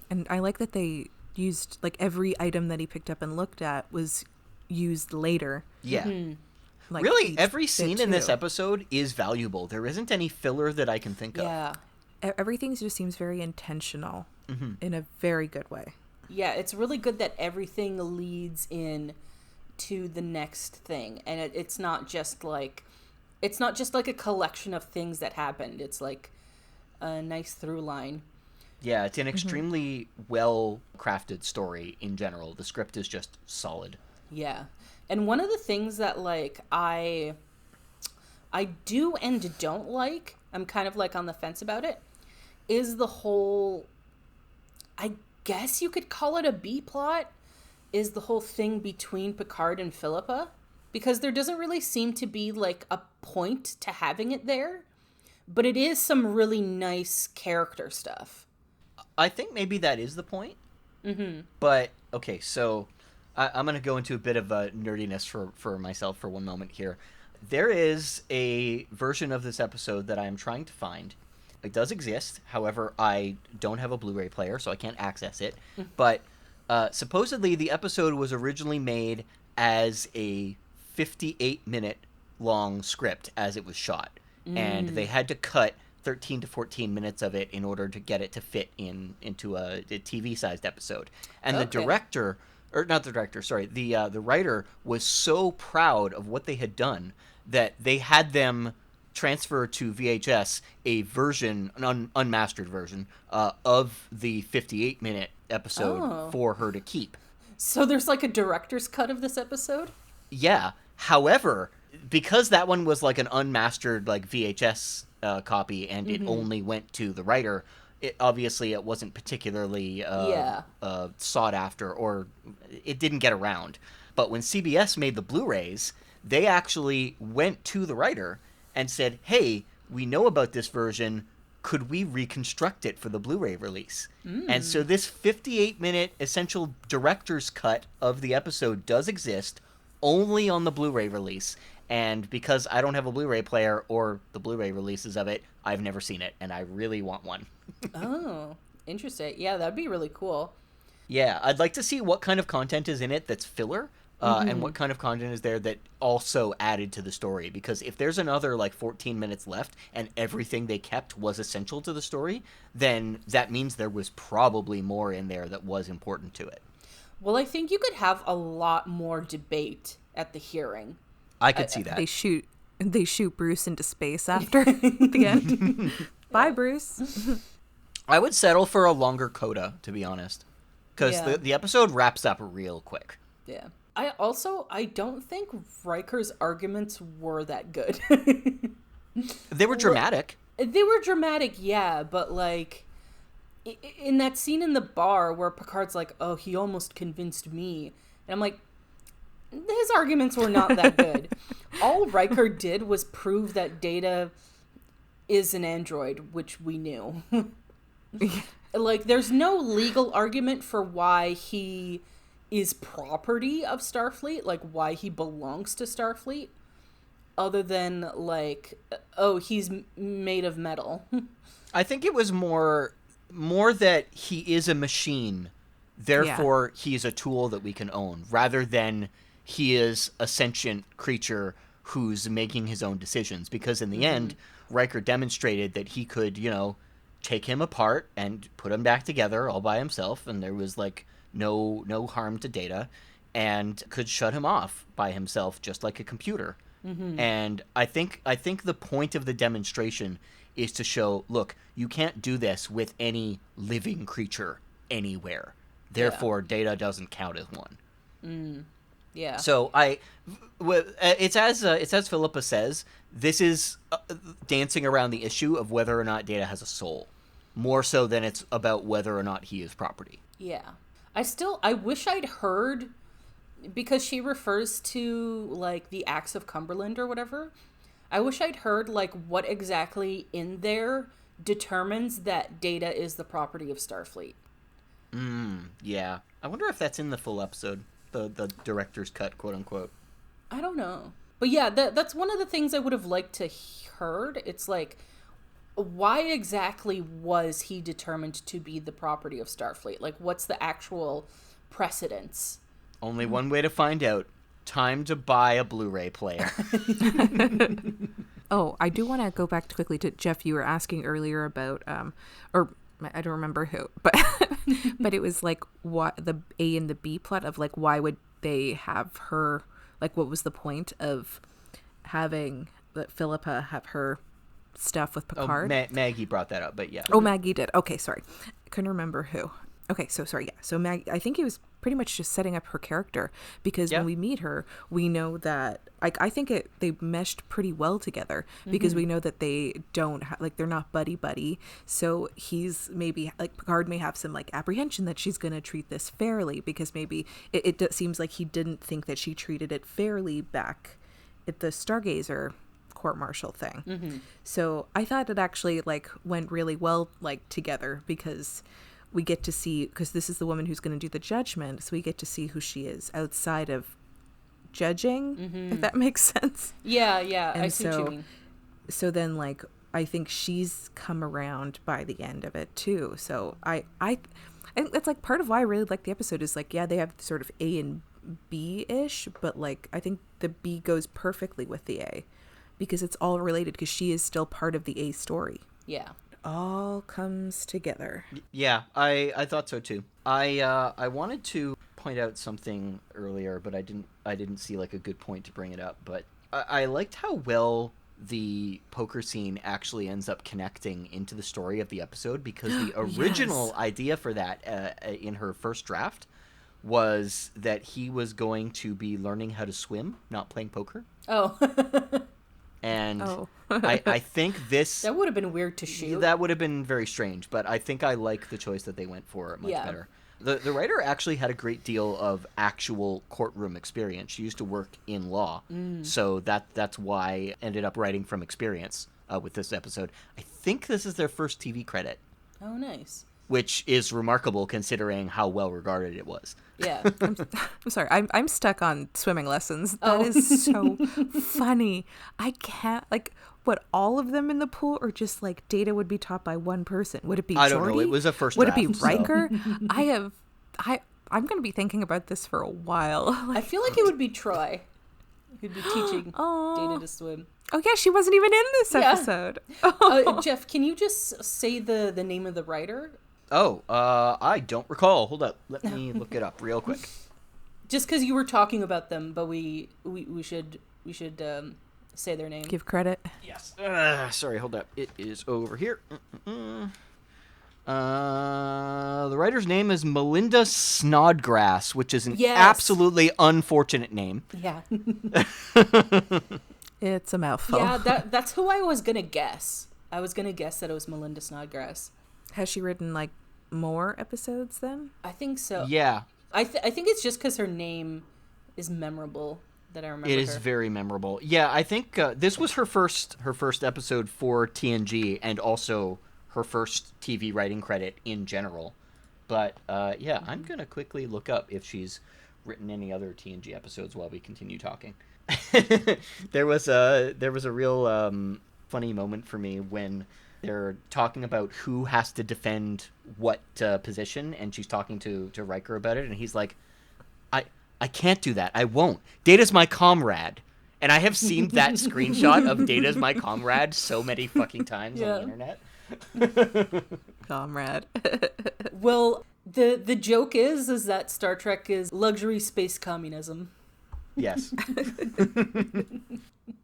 And I like that they used, like, every item that he picked up and looked at was used later. Yeah. Like, Really, each every bit scene in this too. episode is valuable. There isn't any filler that I can think of. Yeah. Everything just seems very intentional in a very good way. Yeah, it's really good that everything leads in to the next thing, and it's not just like a collection of things that happened. It's like a nice through line. Yeah, it's an extremely well crafted story in general. The script is just solid. Yeah. And one of the things that, like, I do and don't like, I'm kind of, like, on the fence about it, is the whole, I guess you could call it a B plot, is the whole thing between Picard and Philippa. Because there doesn't really seem to be, like, a point to having it there. But it is some really nice character stuff. I think maybe that is the point. But, okay, so I'm going to go into a bit of a nerdiness for myself for one moment here. There is a version of this episode that I am trying to find. It does exist. However, I don't have a Blu-ray player, so I can't access it. But supposedly the episode was originally made as a 58-minute long script as it was shot. And they had to cut 13 to 14 minutes of it in order to get it to fit into a TV-sized episode. And the director... Or not the director, sorry. The writer was so proud of what they had done that they had them transfer to VHS a version, an unmastered version, of the 58-minute episode for her to keep. So there's like a director's cut of this episode? Yeah. However, because that one was like an unmastered like VHS copy and it only went to the writer... It wasn't particularly sought after, or it didn't get around. But when CBS made the Blu-rays, they actually went to the writer and said, hey, we know about this version. Could we reconstruct it for the Blu-ray release? And so this 58-minute essential director's cut of the episode does exist only on the Blu-ray release. And because I don't have a Blu-ray player or the Blu-ray releases of it, I've never seen it, and I really want one. Oh, interesting. Yeah, that'd be really cool. Yeah, I'd like to see what kind of content is in it that's filler, and what kind of content is there that also added to the story. Because if there's another, 14 minutes left, and everything they kept was essential to the story, then that means there was probably more in there that was important to it. Well, I think you could have a lot more debate at the hearing. I could see that. They shoot Bruce into space after the end. Bye, Bruce. I would settle for a longer coda, to be honest. Because the episode wraps up real quick. Yeah. I don't think Riker's arguments were that good. They were dramatic. They were dramatic, yeah, but in that scene in the bar where Picard's like, oh, he almost convinced me. And I'm like, his arguments were not that good. All Riker did was prove that Data is an android, which we knew. There's no legal argument for why he is property of Starfleet, why he belongs to Starfleet, other than, he's made of metal. I think it was more that he is a machine, therefore he's a tool that we can own, rather than he is a sentient creature who's making his own decisions. Because in the end, Riker demonstrated that he could, take him apart and put him back together all by himself, and there was no harm to Data, and could shut him off by himself just like a computer. And I think the point of the demonstration is to show, look, you can't do this with any living creature anywhere. Therefore, Data doesn't count as one. Yeah. So it's as Philippa says, this is dancing around the issue of whether or not Data has a soul, more so than it's about whether or not he is property. Yeah. I wish I'd heard, because she refers to the Axe of Cumberland or whatever. I wish I'd heard what exactly in there determines that Data is the property of Starfleet. Yeah. I wonder if that's in the full episode, the director's cut, quote unquote. I don't know. But yeah, that's one of the things I would have liked to heard. It's like, why exactly was he determined to be the property of Starfleet? Like, what's the actual precedence? Only one way to find out. Time to buy a Blu-ray player. Oh, I do want to go back quickly to Jeff. You were asking earlier about, or I don't remember who, but but it was like what the A and the B plot of like why would they have her, like what was the point of having Philippa have her stuff with Picard? Maggie brought that up, but yeah. Oh, Maggie did. Okay, sorry, I couldn't remember who. Okay, so sorry, yeah. So Maggie, I think he was pretty much just setting up her character because when we meet her, we know that I think they meshed pretty well together because we know that they don't they're not buddy. So he's maybe like Picard may have some like apprehension that she's going to treat this fairly because maybe it seems like he didn't think that she treated it fairly back at the Stargazer court-martial thing. So I thought it actually like went really well like together because we get to see, because this is the woman who's going to do the judgment, so we get to see who she is outside of judging, if that makes sense. Yeah, And I see what you mean. So then, like, I think she's come around by the end of it, too. So I think that's, like, part of why I really like the episode is, like, yeah, they have sort of A and B-ish, but, like, I think the B goes perfectly with the A because it's all related because she is still part of the A story. Yeah. All comes together. Yeah, I thought so too. I wanted to point out something earlier, but I didn't see like a good point to bring it up. But I liked how well the poker scene actually ends up connecting into the story of the episode because the original idea for that in her first draft was that he was going to be learning how to swim, not playing poker. Oh. And I think this... That would have been weird to shoot. That would have been very strange, but I think I like the choice that they went for much better. The writer actually had a great deal of actual courtroom experience. She used to work in law, so that's why I ended up writing from experience with this episode. I think this is their first TV credit. Oh, nice. Which is remarkable considering how well regarded it was. Yeah. I'm sorry. I'm stuck on swimming lessons. That is so funny. I can't what all of them in the pool or just like Data would be taught by one person? Would it be Geordi? I don't know. It was a first Would draft, it be Riker? So. I'm going to be thinking about this for a while. I feel like it would be Troy who'd be teaching Data to swim. Oh yeah, she wasn't even in this episode. Jeff, can you just say the name of the writer? Oh, I don't recall. Hold up. Let me look it up real quick. Just because you were talking about them, but we should say their name. Give credit. Yes. Sorry, hold up. It is over here. The writer's name is Melinda Snodgrass, which is an absolutely unfortunate name. Yeah. It's a mouthful. Yeah, that's who I was gonna guess. I was gonna guess that it was Melinda Snodgrass. Has she written like more episodes then? I think so. Yeah. I think it's just because her name is memorable that I remember. It is very memorable. Yeah, I think this was her first episode for TNG and also her first TV writing credit in general. But yeah, I'm gonna quickly look up if she's written any other TNG episodes while we continue talking. There was a real funny moment for me when they're talking about who has to defend what position, and she's talking to Riker about it, and he's like, I can't do that. I won't. Data's my comrade. And I have seen that screenshot of Data's my comrade so many fucking times on the internet. Comrade. Well, the joke is that Star Trek is luxury space communism. Yes.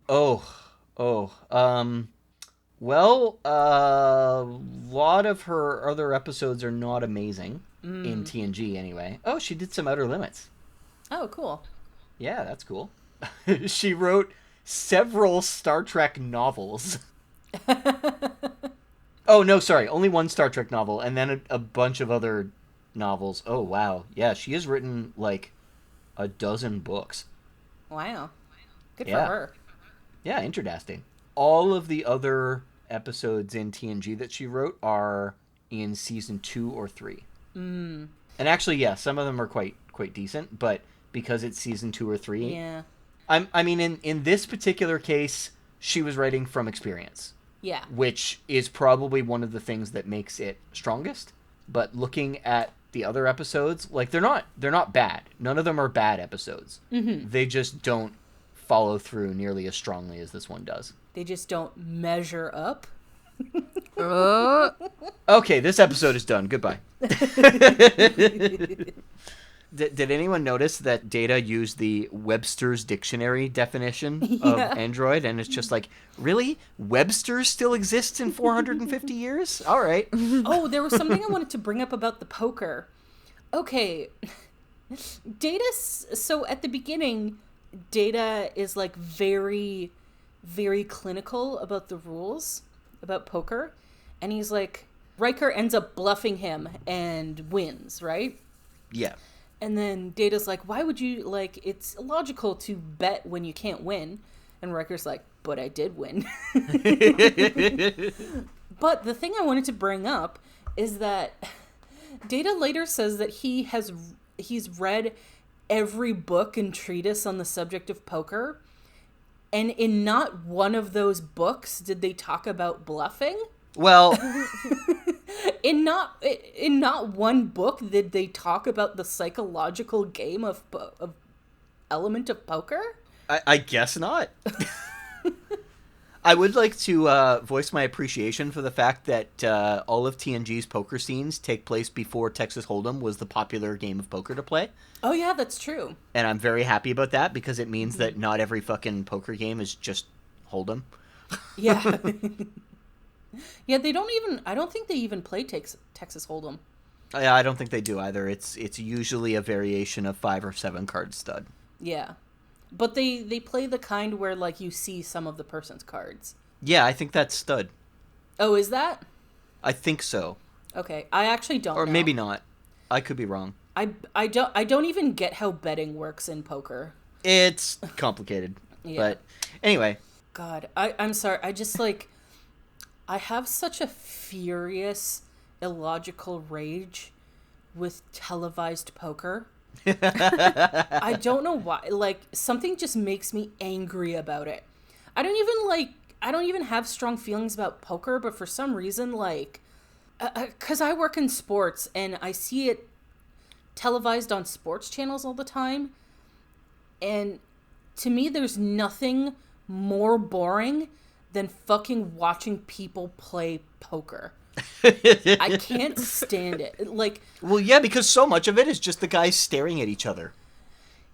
Well, a lot of her other episodes are not amazing in TNG anyway. Oh, she did some Outer Limits. Oh, cool. Yeah, that's cool. She wrote several Star Trek novels. Oh, no, sorry. Only one Star Trek novel, and then a bunch of other novels. Oh, wow. Yeah, she has written, like, a dozen books. Wow. Good for her. Yeah, interesting. All of the other episodes in TNG that she wrote are in season 2 or 3. And actually, yeah, some of them are quite decent, but because it's season 2 or 3, Yeah. I mean, in this particular case, she was writing from experience. Yeah. Which is probably one of the things that makes it strongest. But looking at the other episodes, like they're not bad. None of them are bad episodes. Mm-hmm. They just don't follow through nearly as strongly as this one does. They just don't measure up. Okay, this episode is done. Goodbye. Did anyone notice that Data used the Webster's Dictionary definition of Android? And it's just like, really? Webster's still exists in 450 years? All right. Oh, there was something I wanted to bring up about the poker. Okay. Data, so at the beginning, Data is like very, very clinical about the rules about poker. And he's like, Riker ends up bluffing him and wins, right? Yeah. And then Data's like, why would you, like, it's illogical to bet when you can't win. And Riker's like, but I did win. But the thing I wanted to bring up is that Data later says that he's read every book and treatise on the subject of poker. And in not one of those books did they talk about bluffing. Well, in not one book did they talk about the psychological game of element of poker. I guess not. I would like to voice my appreciation for the fact that all of TNG's poker scenes take place before Texas Hold'em was the popular game of poker to play. Oh yeah, that's true. And I'm very happy about that because it means that not every fucking poker game is just Hold'em. Yeah. Yeah, I don't think they even play Texas Hold'em. Yeah, I don't think they do either. It's usually a variation of 5 or 7 card stud. Yeah. But they play the kind where, like, you see some of the person's cards. Yeah, I think that's stud. Oh, is that? I think so. Okay, I actually don't know. Or maybe not. I could be wrong. I don't even get how betting works in poker. It's complicated. Yeah. But anyway. God, I'm sorry. I just, like, I have such a furious, illogical rage with televised poker. I don't know why. Like, something just makes me angry about it. I don't even have strong feelings about poker, but for some reason, like, because I work in sports and I see it televised on sports channels all the time. And to me, there's nothing more boring than fucking watching people play poker. I can't stand it. Like, well, yeah, because so much of it is just the guys staring at each other.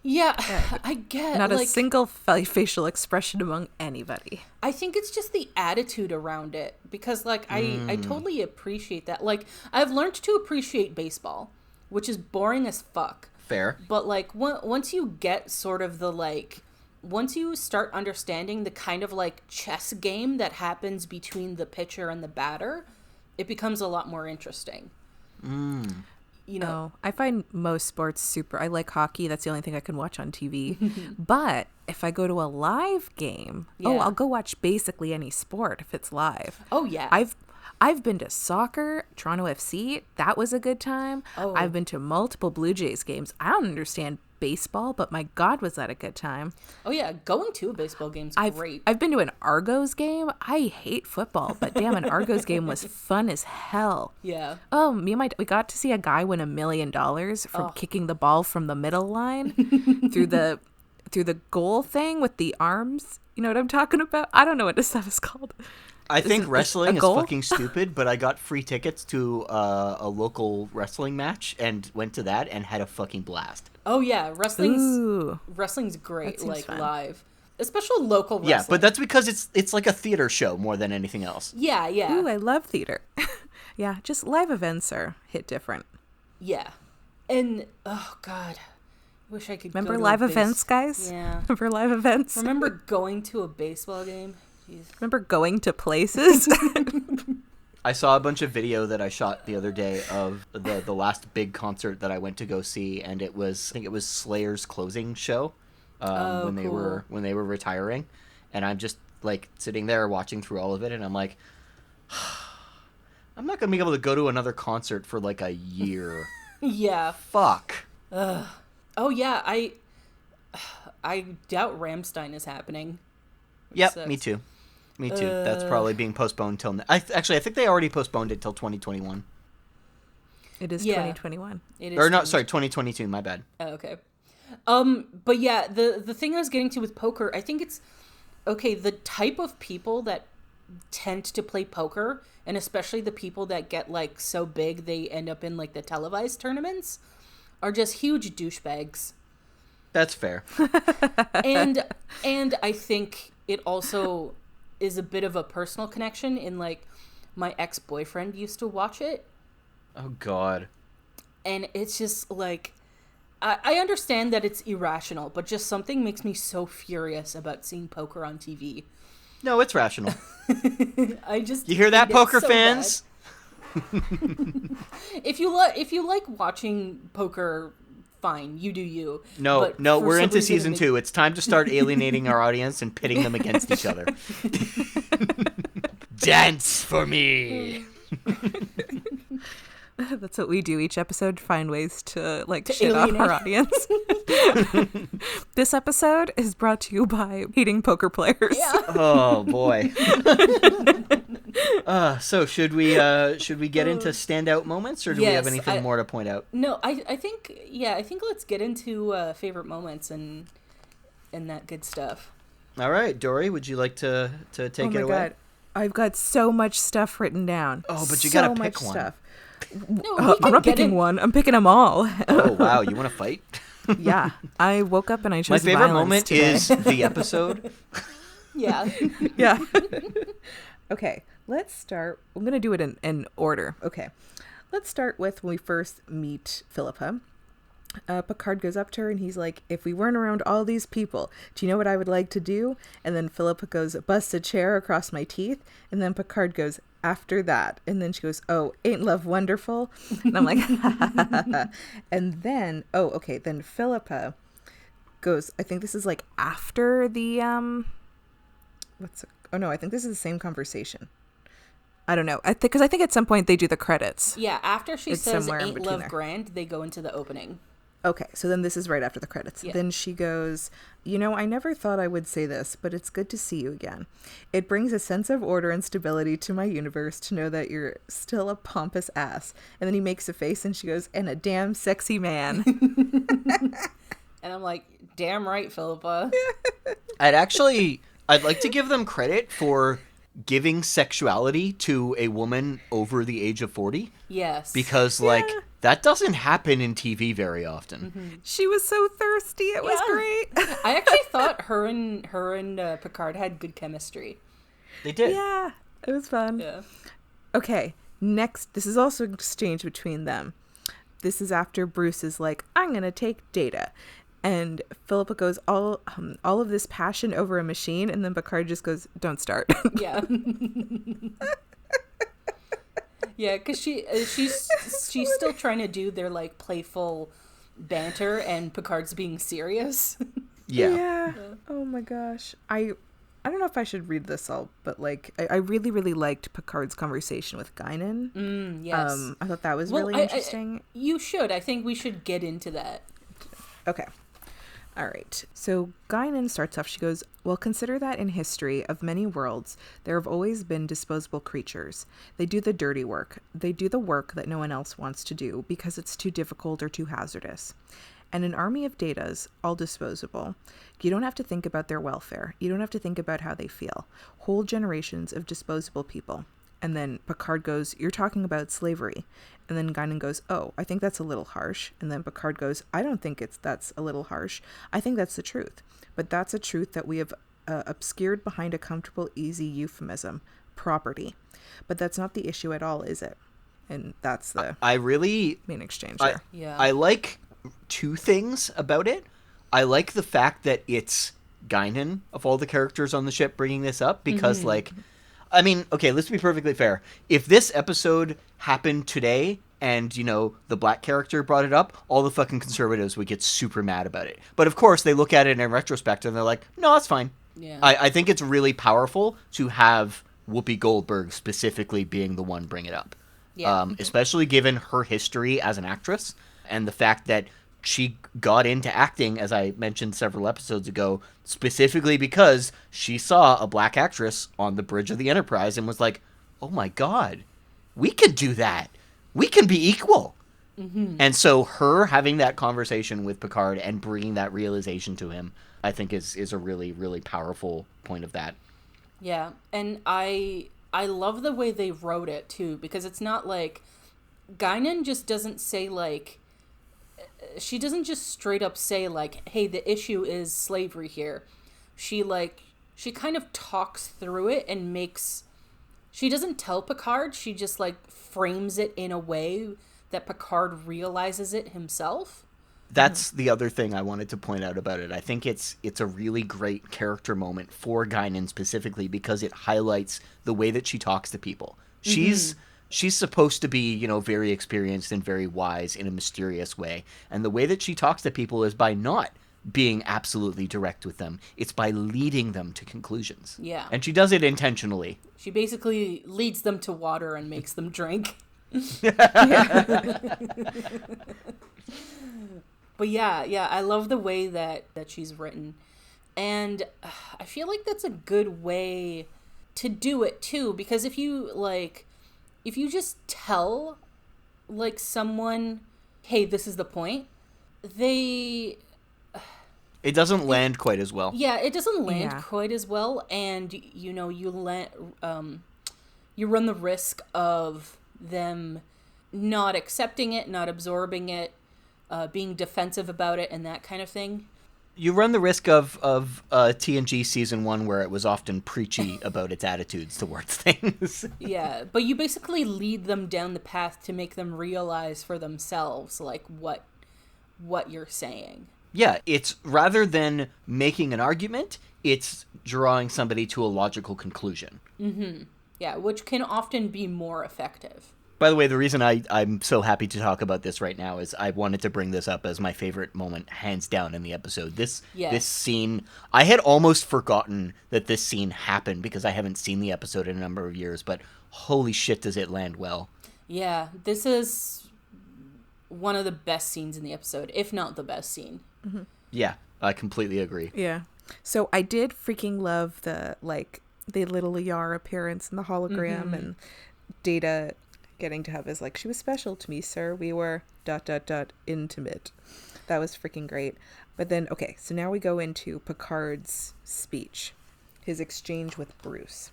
Yeah, I get. Not like, a single facial expression among anybody. I think it's just the attitude around it because, like, I totally appreciate that. Like, I've learned to appreciate baseball, which is boring as fuck. Fair. But, like, once you get sort of the, like, once you start understanding the kind of, like, chess game that happens between the pitcher and the batter, it becomes a lot more interesting. You know, I find most sports super. I like hockey. That's the only thing I can watch on TV. But if I go to a live game, I'll go watch basically any sport if it's live. Oh yeah. I've been to soccer, Toronto FC. That was a good time. Oh. I've been to multiple Blue Jays games. I don't understand baseball, but my God, was that a good time. Oh yeah, going to a baseball game's great. I've been to an Argos game. I hate football, but damn, an Argos game was fun as hell. Yeah. Oh, we got to see a guy win $1 million from kicking the ball from the middle line through the goal thing with the arms. You know what I'm talking about? I don't know what this stuff is called. I think wrestling is fucking stupid, but I got free tickets to a local wrestling match and went to that and had a fucking blast. Oh yeah, wrestling's great, like fun. Live, especially local wrestling. Yeah, but that's because it's like a theater show more than anything else. Yeah. Ooh, I love theater. Yeah, just live events are hit different. Yeah, and oh god, I wish I could remember go to live events, guys. Yeah, remember live events. Remember going to a baseball game. Jeez. Remember going to places. I saw a bunch of video that I shot the other day of the last big concert that I went to go see, and I think it was Slayer's closing show when they were retiring, and I'm just like sitting there watching through all of it, and I'm like, I'm not gonna be able to go to another concert for like a year. Yeah. Fuck. Oh yeah, I doubt Rammstein is happening. Yep, Sucks. me too. Me too. That's probably being postponed till... I think they already postponed it till 2021. It is Yeah. 2021. It is. Or not, sorry, 2022, my bad. Oh, okay. But yeah, the thing I was getting to with poker, I think it's okay. The type of people that tend to play poker, and especially the people that get like so big they end up in like the televised tournaments, are just huge douchebags. That's fair. and I think it also is a bit of a personal connection in like my ex-boyfriend used to watch it, Oh, God. and it's just like I understand that it's irrational, but just something makes me so furious about seeing poker on TV. No, it's rational. I just You hear that, hate it poker so fans? bad. If you like watching poker, fine, you do you. No, But no, for we're some into reason it season makes- 2. It's time to start alienating our audience and pitting them against each other. Dance for me. That's what we do each episode, find ways to like To shit on our alienate. audience. This episode is brought to you by hating poker players. Yeah. Oh, boy. So should we get into standout moments, or do we have Yes, anything more to point out? No, I think let's get into favorite moments and that good stuff. All right, Dory, would you like to take Oh it my away? god. I've got so much stuff written down. Oh, but you so gotta much pick one. stuff. No, I'm not picking one. I'm picking them all. Oh, wow, you want to fight? Yeah. I woke up and I My chose favorite violence moment today. is the episode. Yeah. Yeah. Okay, let's start. I'm going to do it in order. Okay. Let's start with when we first meet Philippa. Picard goes up to her and he's like, if we weren't around all these people, do you know what I would like to do? And then Philippa goes, bust a chair across my teeth. And then Picard goes, after that. And then she goes, oh, ain't love wonderful? And I'm like, and then, oh, okay. Then Philippa goes, I think this is like after the, oh no, I think this is the same conversation. I don't know. Because I think at some point they do the credits. Yeah, after she It's says somewhere in ain't between love there. grand, they go into the opening. Okay, so then this is right after the credits. Yeah. Then she goes, you know, I never thought I would say this, but it's good to see you again. It brings a sense of order and stability to my universe to know that you're still a pompous ass. And then he makes a face and she goes, and a damn sexy man. And I'm like, damn right, Philippa. I'd like to give them credit for giving sexuality to a woman over the age of 40, Yes. because like that doesn't happen in TV very often. She was so thirsty. It was Yeah. great. I actually thought her and Picard had good chemistry. They did. Yeah, it was fun. Yeah. Okay, next, this is also an exchange between them. This is after Bruce is like, I'm going to take Data. And Philippa goes, all of this passion over a machine. And then Picard just goes, don't start. Yeah. Yeah, because she's still trying to do their like playful banter, and Picard's being serious. Yeah. Oh my gosh. I don't know if I should read this all, but like I really, really liked Picard's conversation with Guinan. Yes. I thought that was Well, really interesting. You should. I think we should get into that. Okay. All right. So Guinan starts off. She goes, well, consider that in history of many worlds, there have always been disposable creatures. They do the dirty work. They do the work that no one else wants to do because it's too difficult or too hazardous. And an army of Datas, all disposable. You don't have to think about their welfare. You don't have to think about how they feel. Whole generations of disposable people. And then Picard goes, you're talking about slavery. And then Guinan goes, oh, I think that's a little harsh. And then Picard goes, I don't think that's a little harsh. I think that's the truth. But that's a truth that we have obscured behind a comfortable, easy euphemism, property. But that's not the issue at all, is it? And that's the main exchange there. Yeah. I like two things about it. I like the fact that it's Guinan, of all the characters on the ship, bringing this up, because like, I mean, okay, let's be perfectly fair. If this episode happened today and, you know, the black character brought it up, all the fucking conservatives would get super mad about it. But of course, they look at it in retrospect and they're like, no, it's fine. Yeah. I think it's really powerful to have Whoopi Goldberg specifically being the one bring it up. Yeah. Especially given her history as an actress and the fact that she got into acting, as I mentioned several episodes ago, specifically because she saw a black actress on the bridge of the Enterprise and was like, oh my God, we can do that. We can be equal. And so her having that conversation with Picard and bringing that realization to him, I think is a really, really powerful point of that. Yeah, and I love the way they wrote it too, because it's not like Guinan just doesn't say like, she doesn't just straight up say like, hey, the issue is slavery here. She kind of talks through it and she doesn't tell Picard, she just like frames it in a way that Picard realizes it himself. That's the other thing I wanted to point out about it. I think it's a really great character moment for Guinan specifically because it highlights the way that she talks to people. She's supposed to be, very experienced and very wise in a mysterious way. And the way that she talks to people is by not being absolutely direct with them. It's by leading them to conclusions. Yeah. And she does it intentionally. She basically leads them to water and makes them drink. But yeah, I love the way that she's written. And I feel like that's a good way to do it too, because if you just tell like someone, hey, this is the point, it doesn't land quite as well. Yeah, it doesn't land quite as well, and you run the risk of them not accepting it, not absorbing it, being defensive about it, and that kind of thing. You run the risk of TNG Season 1 where it was often preachy about its attitudes towards things. Yeah, but you basically lead them down the path to make them realize for themselves, like, what you're saying. Yeah, it's rather than making an argument, it's drawing somebody to a logical conclusion. Mm-hmm. Yeah, which can often be more effective. By the way, the reason I'm so happy to talk about this right now is I wanted to bring this up as my favorite moment, hands down, in the episode. This scene, I had almost forgotten that this scene happened because I haven't seen the episode in a number of years, but holy shit does it land well. Yeah, this is one of the best scenes in the episode, if not the best scene. Mm-hmm. Yeah, I completely agree. Yeah. So I did freaking love the little Yar appearance in the hologram and Data getting to have his she was special to me, sir. We were ... intimate. That was freaking great. But then, okay, so now we go into Picard's speech, his exchange with Bruce,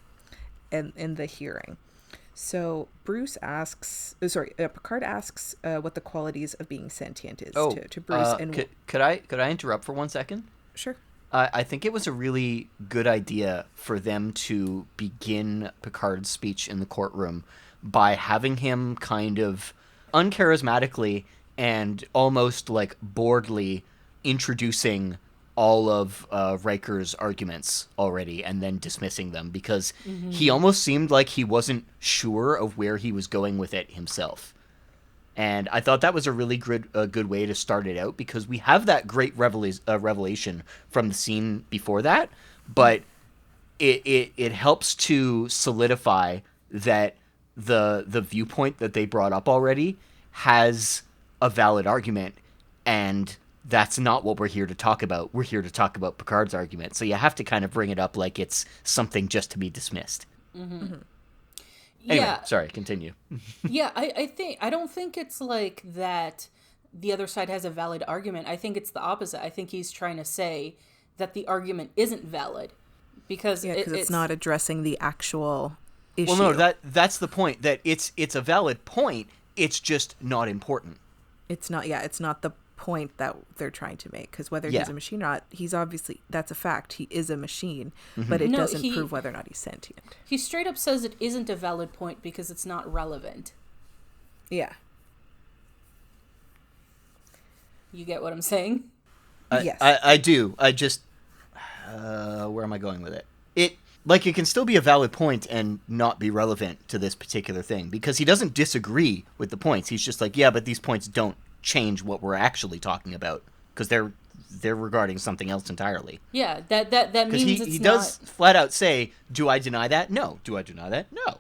and in the hearing. So Picard asks what the qualities of being sentient is to Bruce. Could I interrupt for 1 second? Sure. I think it was a really good idea for them to begin Picard's speech in the courtroom by having him kind of uncharismatically and almost boredly introducing all of Riker's arguments already and then dismissing them because he almost seemed like he wasn't sure of where he was going with it himself. And I thought that was a really good way to start it out because we have that great revelation from the scene before that, but it helps to solidify that the viewpoint that they brought up already has a valid argument, and that's not what we're here to talk about. We're here to talk about Picard's argument. So you have to kind of bring it up like it's something just to be dismissed. Mm-hmm. Anyway, yeah. Sorry, continue. Yeah, I don't think it's like that the other side has a valid argument. I think it's the opposite. I think he's trying to say that the argument isn't valid because it's not addressing the actual issue. Well, no, that's the point. That it's a valid point. It's just not important. It's not. Yeah, it's not the point that they're trying to make because whether he's a machine or not, he's obviously, that's a fact, he is a machine, but it doesn't prove whether or not he's sentient. He straight up says it isn't a valid point because it's not relevant. Yeah. You get what I'm saying? Yes. I do. I just where am I going with it? It can still be a valid point and not be relevant to this particular thing because he doesn't disagree with the points. He's just like, yeah, but these points don't change what we're actually talking about because they're regarding something else entirely. Yeah, that means he does flat out say, "Do I deny that? No. Do I deny that? No."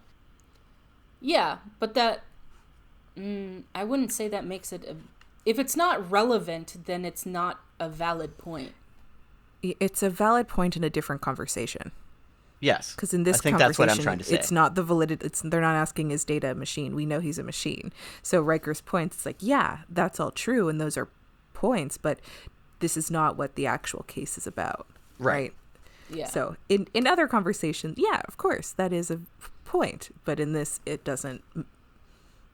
Yeah, but that I wouldn't say that makes it... If it's not relevant, then it's not a valid point. It's a valid point in a different conversation. Yes. Because in this I think conversation, that's what I'm trying to say. it's not the validity. They're not asking, is Data a machine? We know he's a machine. So Riker's points, it's like, yeah, that's all true, and those are points, but this is not what the actual case is about. Right? Yeah. So in other conversations, yeah, of course, that is a point. But in this, it doesn't...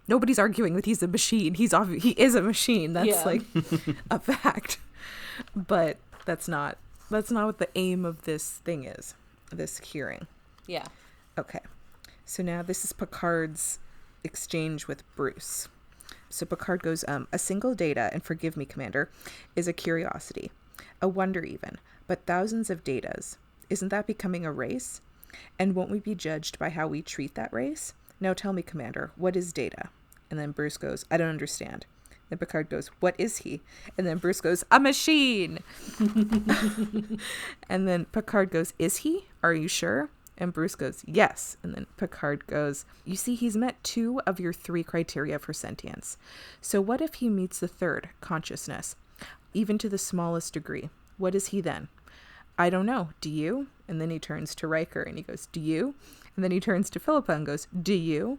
Nobody's arguing that he's a machine. He is a machine. That's like a fact. But that's not what the aim of this thing is, this hearing. Yeah. Okay. So now this is Picard's exchange with Bruce. So Picard goes, a single data, and forgive me, Commander, is a curiosity, a wonder even, but thousands of datas. Isn't that becoming a race? And won't we be judged by how we treat that race? Now tell me, Commander, what is Data? And then Bruce goes, I don't understand. Then Picard goes, what is he? And then Bruce goes, a machine. And then Picard goes, is he? Are you sure? And Bruce goes, yes. And then Picard goes, you see, he's met 2 of your 3 criteria for sentience. So what if he meets the 3rd, consciousness, even to the smallest degree? What is he then? I don't know. Do you? And then he turns to Riker and he goes, do you? And then he turns to Philippa and goes, do you?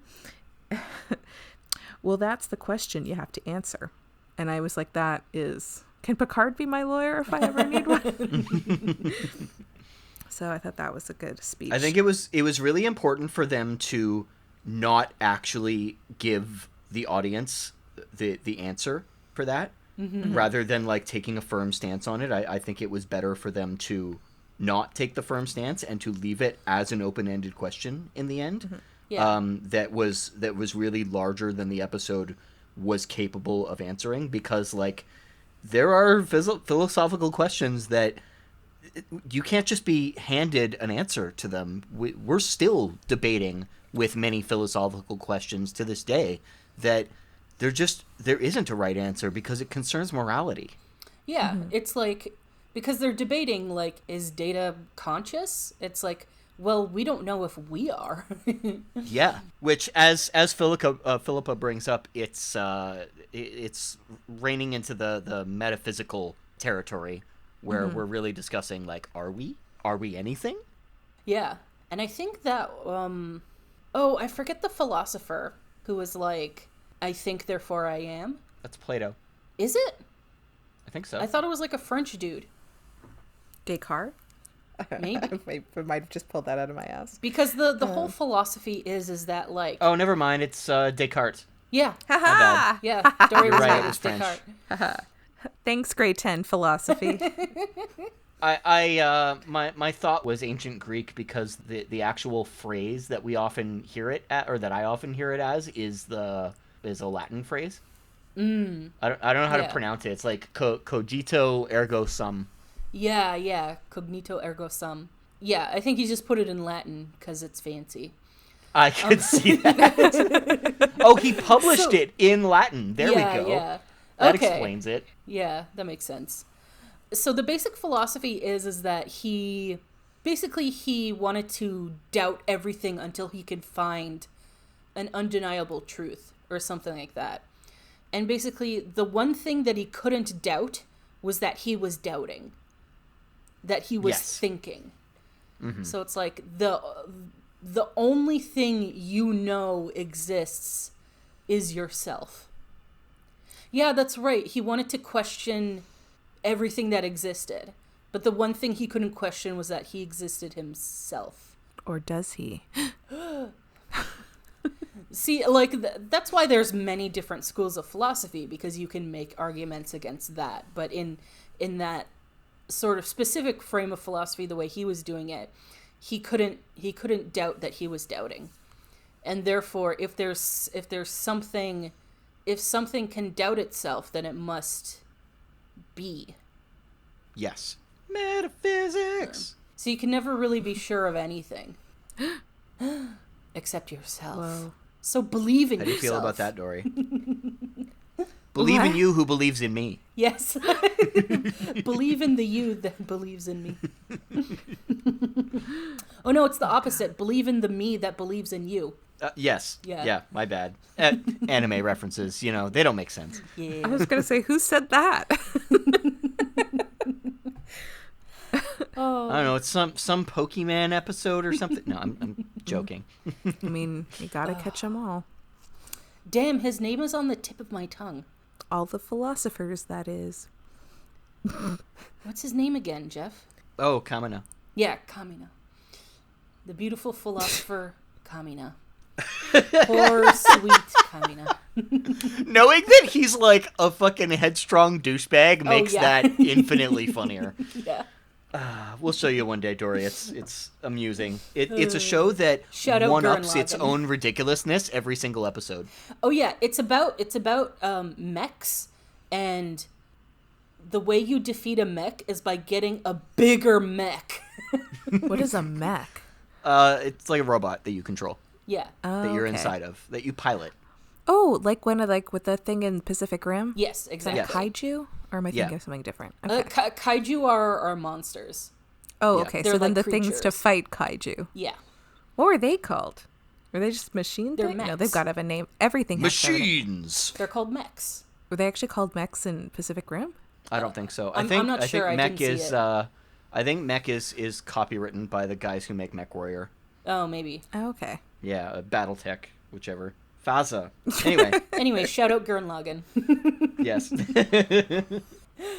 Well, that's the question you have to answer. And I was like, can Picard be my lawyer if I ever need one? So I thought that was a good speech. I think it was really important for them to not actually give the audience the answer for that, rather than like taking a firm stance on it. I think it was better for them to not take the firm stance and to leave it as an open-ended question in the end. Mm-hmm. Yeah. That was really larger than the episode was capable of answering, because like there are philosophical questions that you can't just be handed an answer to them. We're still debating with many philosophical questions to this day that there isn't a right answer because it concerns morality. Yeah, it's like, because they're debating, like, is Data conscious? It's like, well, we don't know if we are. Yeah, which as Philippa brings up, it's raining into the metaphysical territory where we're really discussing, like, are we anything? Yeah, and I think that I forget the philosopher who was like, I think therefore I am. That's Plato. Is it? I think so. I thought it was like a French dude. Descartes? Maybe. I might have just pulled that out of my ass. Because the whole philosophy is that, like... Oh, never mind. It's Descartes. Yeah. Ha Yeah. Dory was right, right. it's It's Descartes. Thanks, grade 10 philosophy. My thought was ancient Greek because the actual phrase that we often hear it at, or that I often hear it as, is a Latin phrase. I don't know how to pronounce it. It's like cogito ergo sum. Yeah, cognito ergo sum. Yeah, I think he just put it in Latin because it's fancy. I could see that. Oh, he published it in Latin. There we go. Yeah. That Okay. explains it. Yeah, that makes sense. So the basic philosophy is that he wanted to doubt everything until he could find an undeniable truth or something like that. And basically the one thing that he couldn't doubt was that he was doubting, that he was thinking. Mm-hmm. So it's like the only thing you know exists is yourself. Yeah, that's right. He wanted to question everything that existed. But the one thing he couldn't question was that he existed himself. Or does he? See, like, that's why there's many different schools of philosophy, because you can make arguments against that. But in that sort of specific frame of philosophy, the way he was doing it, he couldn't doubt that he was doubting. And therefore, if something can doubt itself, then it must be. Yes. Metaphysics. So you can never really be sure of anything. Except yourself. Whoa. So believe in How do you yourself. feel about that, Dory? Believe in you who believes in me. Yes. Believe in the you that believes in me. Oh no, it's the opposite. Believe in the me that believes in you. Yes. Yeah. Yeah, my bad. Anime references, they don't make sense. I Yeah. was going to say, who said that? Oh. I don't know, it's some Pokemon episode or something. No, I'm joking. I mean, you got to catch them all. Damn, his name is on the tip of my tongue. All the philosophers, that is. What's his name again, Jeff? Oh, Kamina. Yeah, Kamina. The beautiful philosopher Kamina. Poor, sweet Kamina. Knowing that he's like a fucking headstrong douchebag makes yeah. that infinitely funnier. Yeah. We'll show you one day, Dory. It's amusing. It's a show that Shout out one-ups Gurren its Lagann. own ridiculousness every single episode. Oh yeah, it's about mechs, and the way you defeat a mech is by getting a bigger mech. What is a mech? It's like a robot that you control, Yeah. that you're Okay. inside of, that you pilot. Oh, like with the thing in Pacific Rim? Yes, Is that exactly. kaiju? Or am I thinking of something different? Okay. Kaiju are monsters. Oh, Yeah. okay. They're So then like the things to creatures. fight kaiju. Yeah. What were they called? Were they just machine They're things? No, mechs. they've got to have a name. Everything has to have a name. Machines. They're called mechs. Were they actually called mechs in Pacific Rim? I don't think so. I'm not sure. I Mech didn't see is. it. I think Mech is copywritten by the guys who make Mech Warrior. Oh, maybe. Oh, okay. Yeah, BattleTech, whichever. Faza. Anyway, Anyway, shout out Gurren Lagann. yes.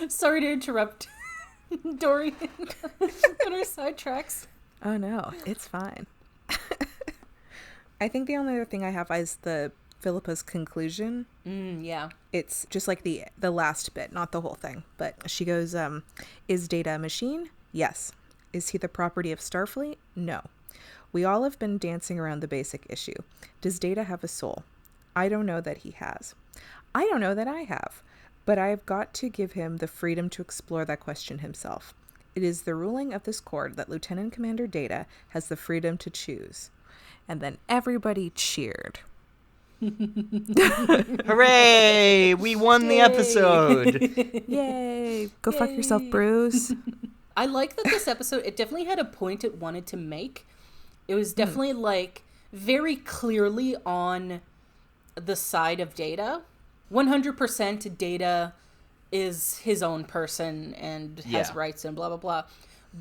Sorry to interrupt Dory on our sidetracks. Oh no, it's fine. I think the only other thing I have is the Philippa's conclusion. Yeah. It's just like the last bit, not the whole thing. But she goes, is Data a machine? Yes. Is he the property of Starfleet? No. We all have been dancing around the basic issue. Does Data have a soul? I don't know that he has. I don't know that I have. But I have got to give him the freedom to explore that question himself. It is the ruling of this court that Lieutenant Commander Data has the freedom to choose. And then everybody cheered. Hooray! We won the episode. Yay! Go fuck yourself, Bruce. I like that this episode, it definitely had a point it wanted to make. It was definitely like very clearly on the side of Data. 100% Data is his own person and has Yeah. rights and blah, blah, blah.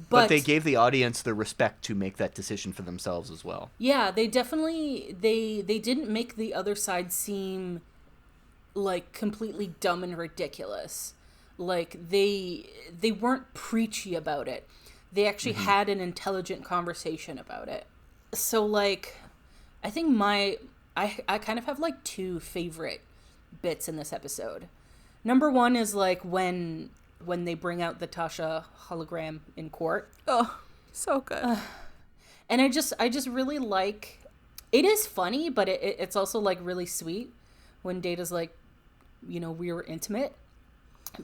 But they gave the audience the respect to make that decision for themselves as well. Yeah, they definitely, they didn't make the other side seem like completely dumb and ridiculous. Like they weren't preachy about it. They actually had an intelligent conversation about it. So like, I think I kind of have like two favorite bits in this episode. Number one is like when they bring out the Tasha hologram in court. Oh, so good. And I just really like, it is funny, but it's also like really sweet when Data's like, we were intimate.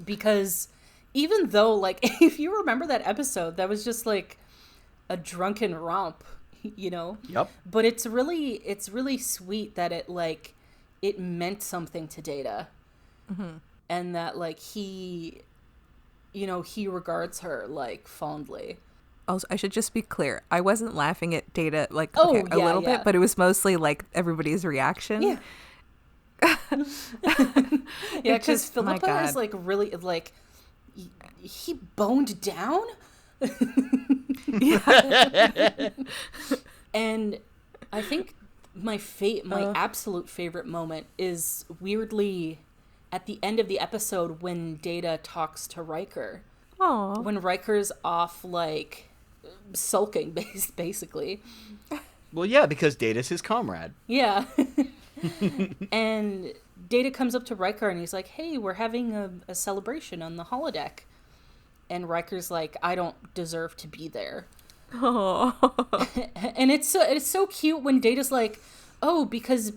Because even though like, if you remember that episode, that was just like a drunken romp, Yep. But it's really sweet that it meant something to Data. Mm-hmm. And that like he regards her like fondly. Also, I should just be clear. I wasn't laughing at Data a yeah, little yeah. bit, but it was mostly like everybody's reaction. Yeah. Yeah, because just- my Philippa is God. like really like he boned down. And I think my absolute favorite moment is weirdly at the end of the episode when Data talks to Riker. Aw. When Riker's off like sulking basically. Well, yeah, because Data's his comrade. Yeah. And Data comes up to Riker and he's like, hey, we're having a celebration on the holodeck. And Riker's like, I don't deserve to be there. Oh. And it's so cute when Data's like, oh, because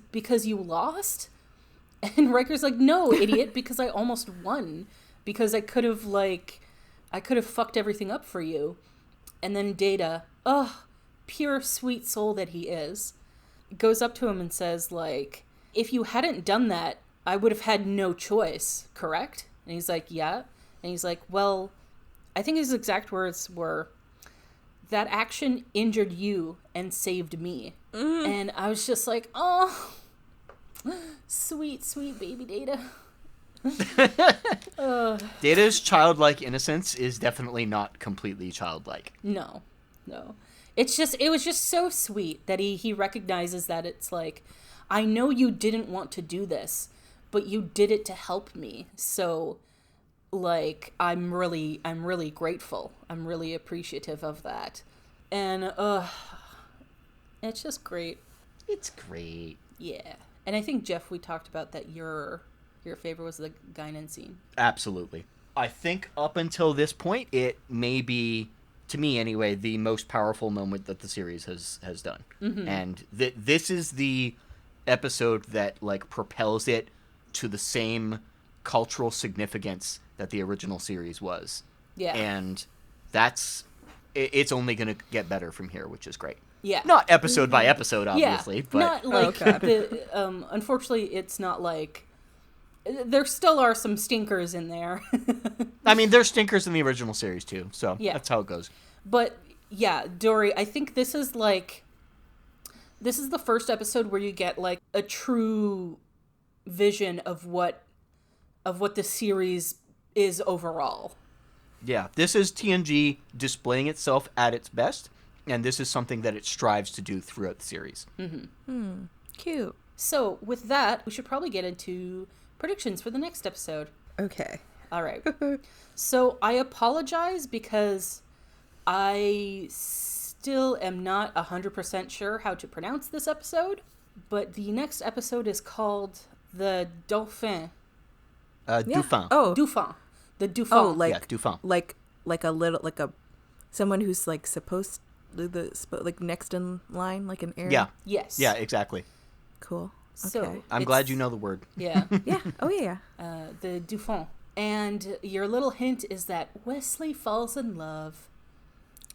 you lost? And Riker's like, no, idiot, because I almost won. Because I could have fucked everything up for you. And then Data, pure sweet soul that he is, goes up to him and says, like, if you hadn't done that, I would have had no choice, correct? And he's like, yeah. And he's like, well, I think his exact words were, that action injured you and saved me. And I was just like, oh, sweet, sweet baby Data. Data's childlike innocence is definitely not completely childlike. No. It was just so sweet that he recognizes that it's like, I know you didn't want to do this, but you did it to help me. So, like, I'm really grateful. I'm really appreciative of that. And, it's just great. It's great. Yeah. And I think, Jeff, we talked about that your favorite was the Guinan scene. Absolutely. I think up until this point, it may be, to me anyway, the most powerful moment that the series has done. Mm-hmm. And this is the episode that, like, propels it to the same cultural significance that the original series was. Yeah. And it's only going to get better from here, which is great. Yeah. Not episode by episode, obviously. Yeah. But not like unfortunately, it's not like, there still are some stinkers in there. I mean, there's stinkers in the original series too, so that's how it goes. But yeah, Dory, I think this is the first episode where you get like a true vision of what the series is overall. Yeah, this is TNG displaying itself at its best, and this is something that it strives to do throughout the series. Mm-hmm. Cute. So with that, we should probably get into predictions for the next episode. Okay. All right. So I apologize because I still am not 100% sure how to pronounce this episode, but the next episode is called The Dauphin. Dauphin. Oh. Dauphin. The Dauphin. Oh, like, yeah, Dauphin. Like someone who's like supposed like next in line, like an heir. Yeah. Yes. Yeah, exactly. Cool. Okay. So I'm glad you know the word. Yeah. Yeah. Oh yeah. The Dauphin. And your little hint is that Wesley falls in love.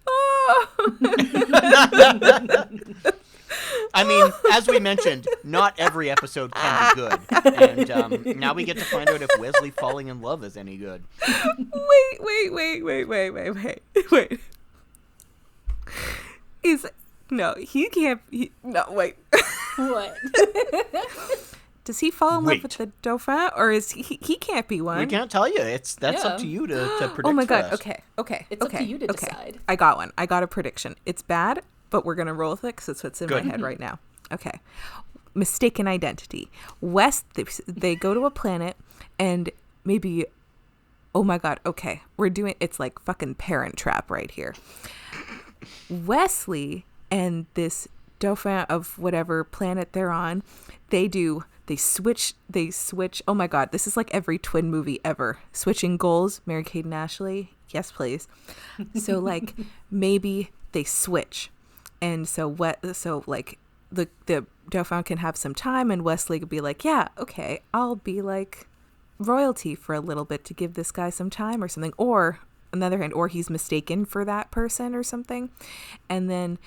Oh. I mean, as we mentioned, not every episode can be good. And now we get to find out if Wesley falling in love is any good. Wait. He can't. No, wait. What? Does he fall in love with the Dauphin, or is he can't be one? We can't tell you. That's up to you to predict. Oh my god. For us. Okay. It's up to you to decide. I got one. I got a prediction. It's bad, but we're gonna roll with it because it's what's in my head right now. Okay. Mistaken identity. They go to a planet, and maybe. Oh my god. Okay, it's like fucking Parent Trap right here. Wesley and this Dauphin of whatever planet they're on, they switch. Oh my god, this is like every twin movie ever. Switching goals, Mary-Kate and Ashley. Yes, please. So like maybe they switch. And so like the Dauphin can have some time, and Wesley could be like, yeah, okay, I'll be like royalty for a little bit to give this guy some time or something. Or on the other hand, or he's mistaken for that person or something, and then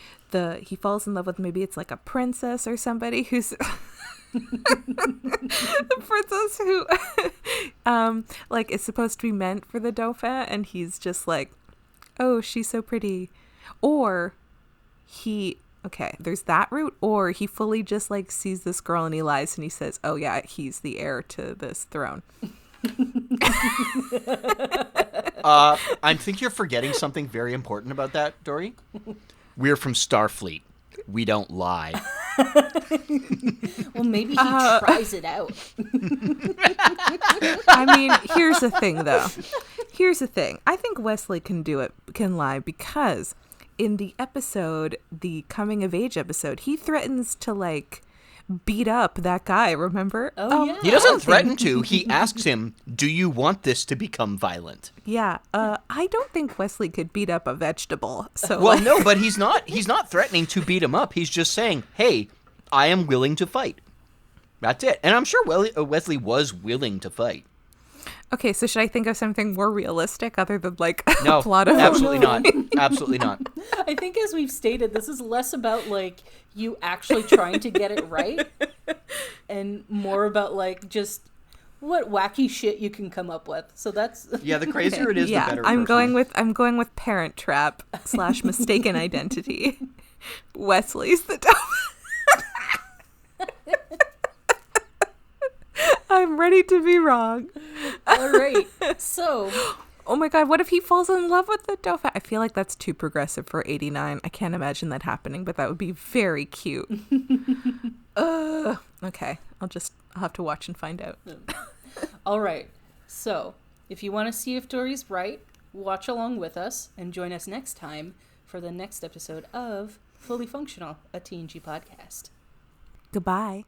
he falls in love with, maybe it's like a princess or somebody who's the princess who like is supposed to be meant for the Dauphin, and he's just like, oh, she's so pretty. Or there's that route, or he fully just like sees this girl and he lies and he says, oh yeah, he's the heir to this throne. I think you're forgetting something very important about that, Dory. We're from Starfleet. We don't lie. Well, maybe he tries it out. I mean, here's the thing. I think Wesley can lie, because in the episode, the coming of age episode, he threatens to like beat up that guy, remember? Oh, yeah. He doesn't threaten to. He asks him, do you want this to become violent? Yeah. I don't think Wesley could beat up a vegetable. So well, no, but he's not threatening to beat him up. He's just saying, hey, I am willing to fight. That's it. And I'm sure Wesley was willing to fight. Okay, so should I think of something more realistic other than like no, a plot of absolutely not. Absolutely not. I think, as we've stated, this is less about like you actually trying to get it right, and more about like just what wacky shit you can come up with. So that's Yeah, the crazier it is, the better. I'm personally. going with Parent Trap / mistaken identity. Wesley's the Dauphin. I'm ready to be wrong. all right. So, Oh my god, what if he falls in love with the Dauphin? I feel like that's too progressive for 89. I can't imagine that happening, but that would be very cute. Okay, I'll have to watch and find out. all right. So, if you want to see if Dory's right, watch along with us and join us next time for the next episode of Fully Functional, a TNG podcast. Goodbye.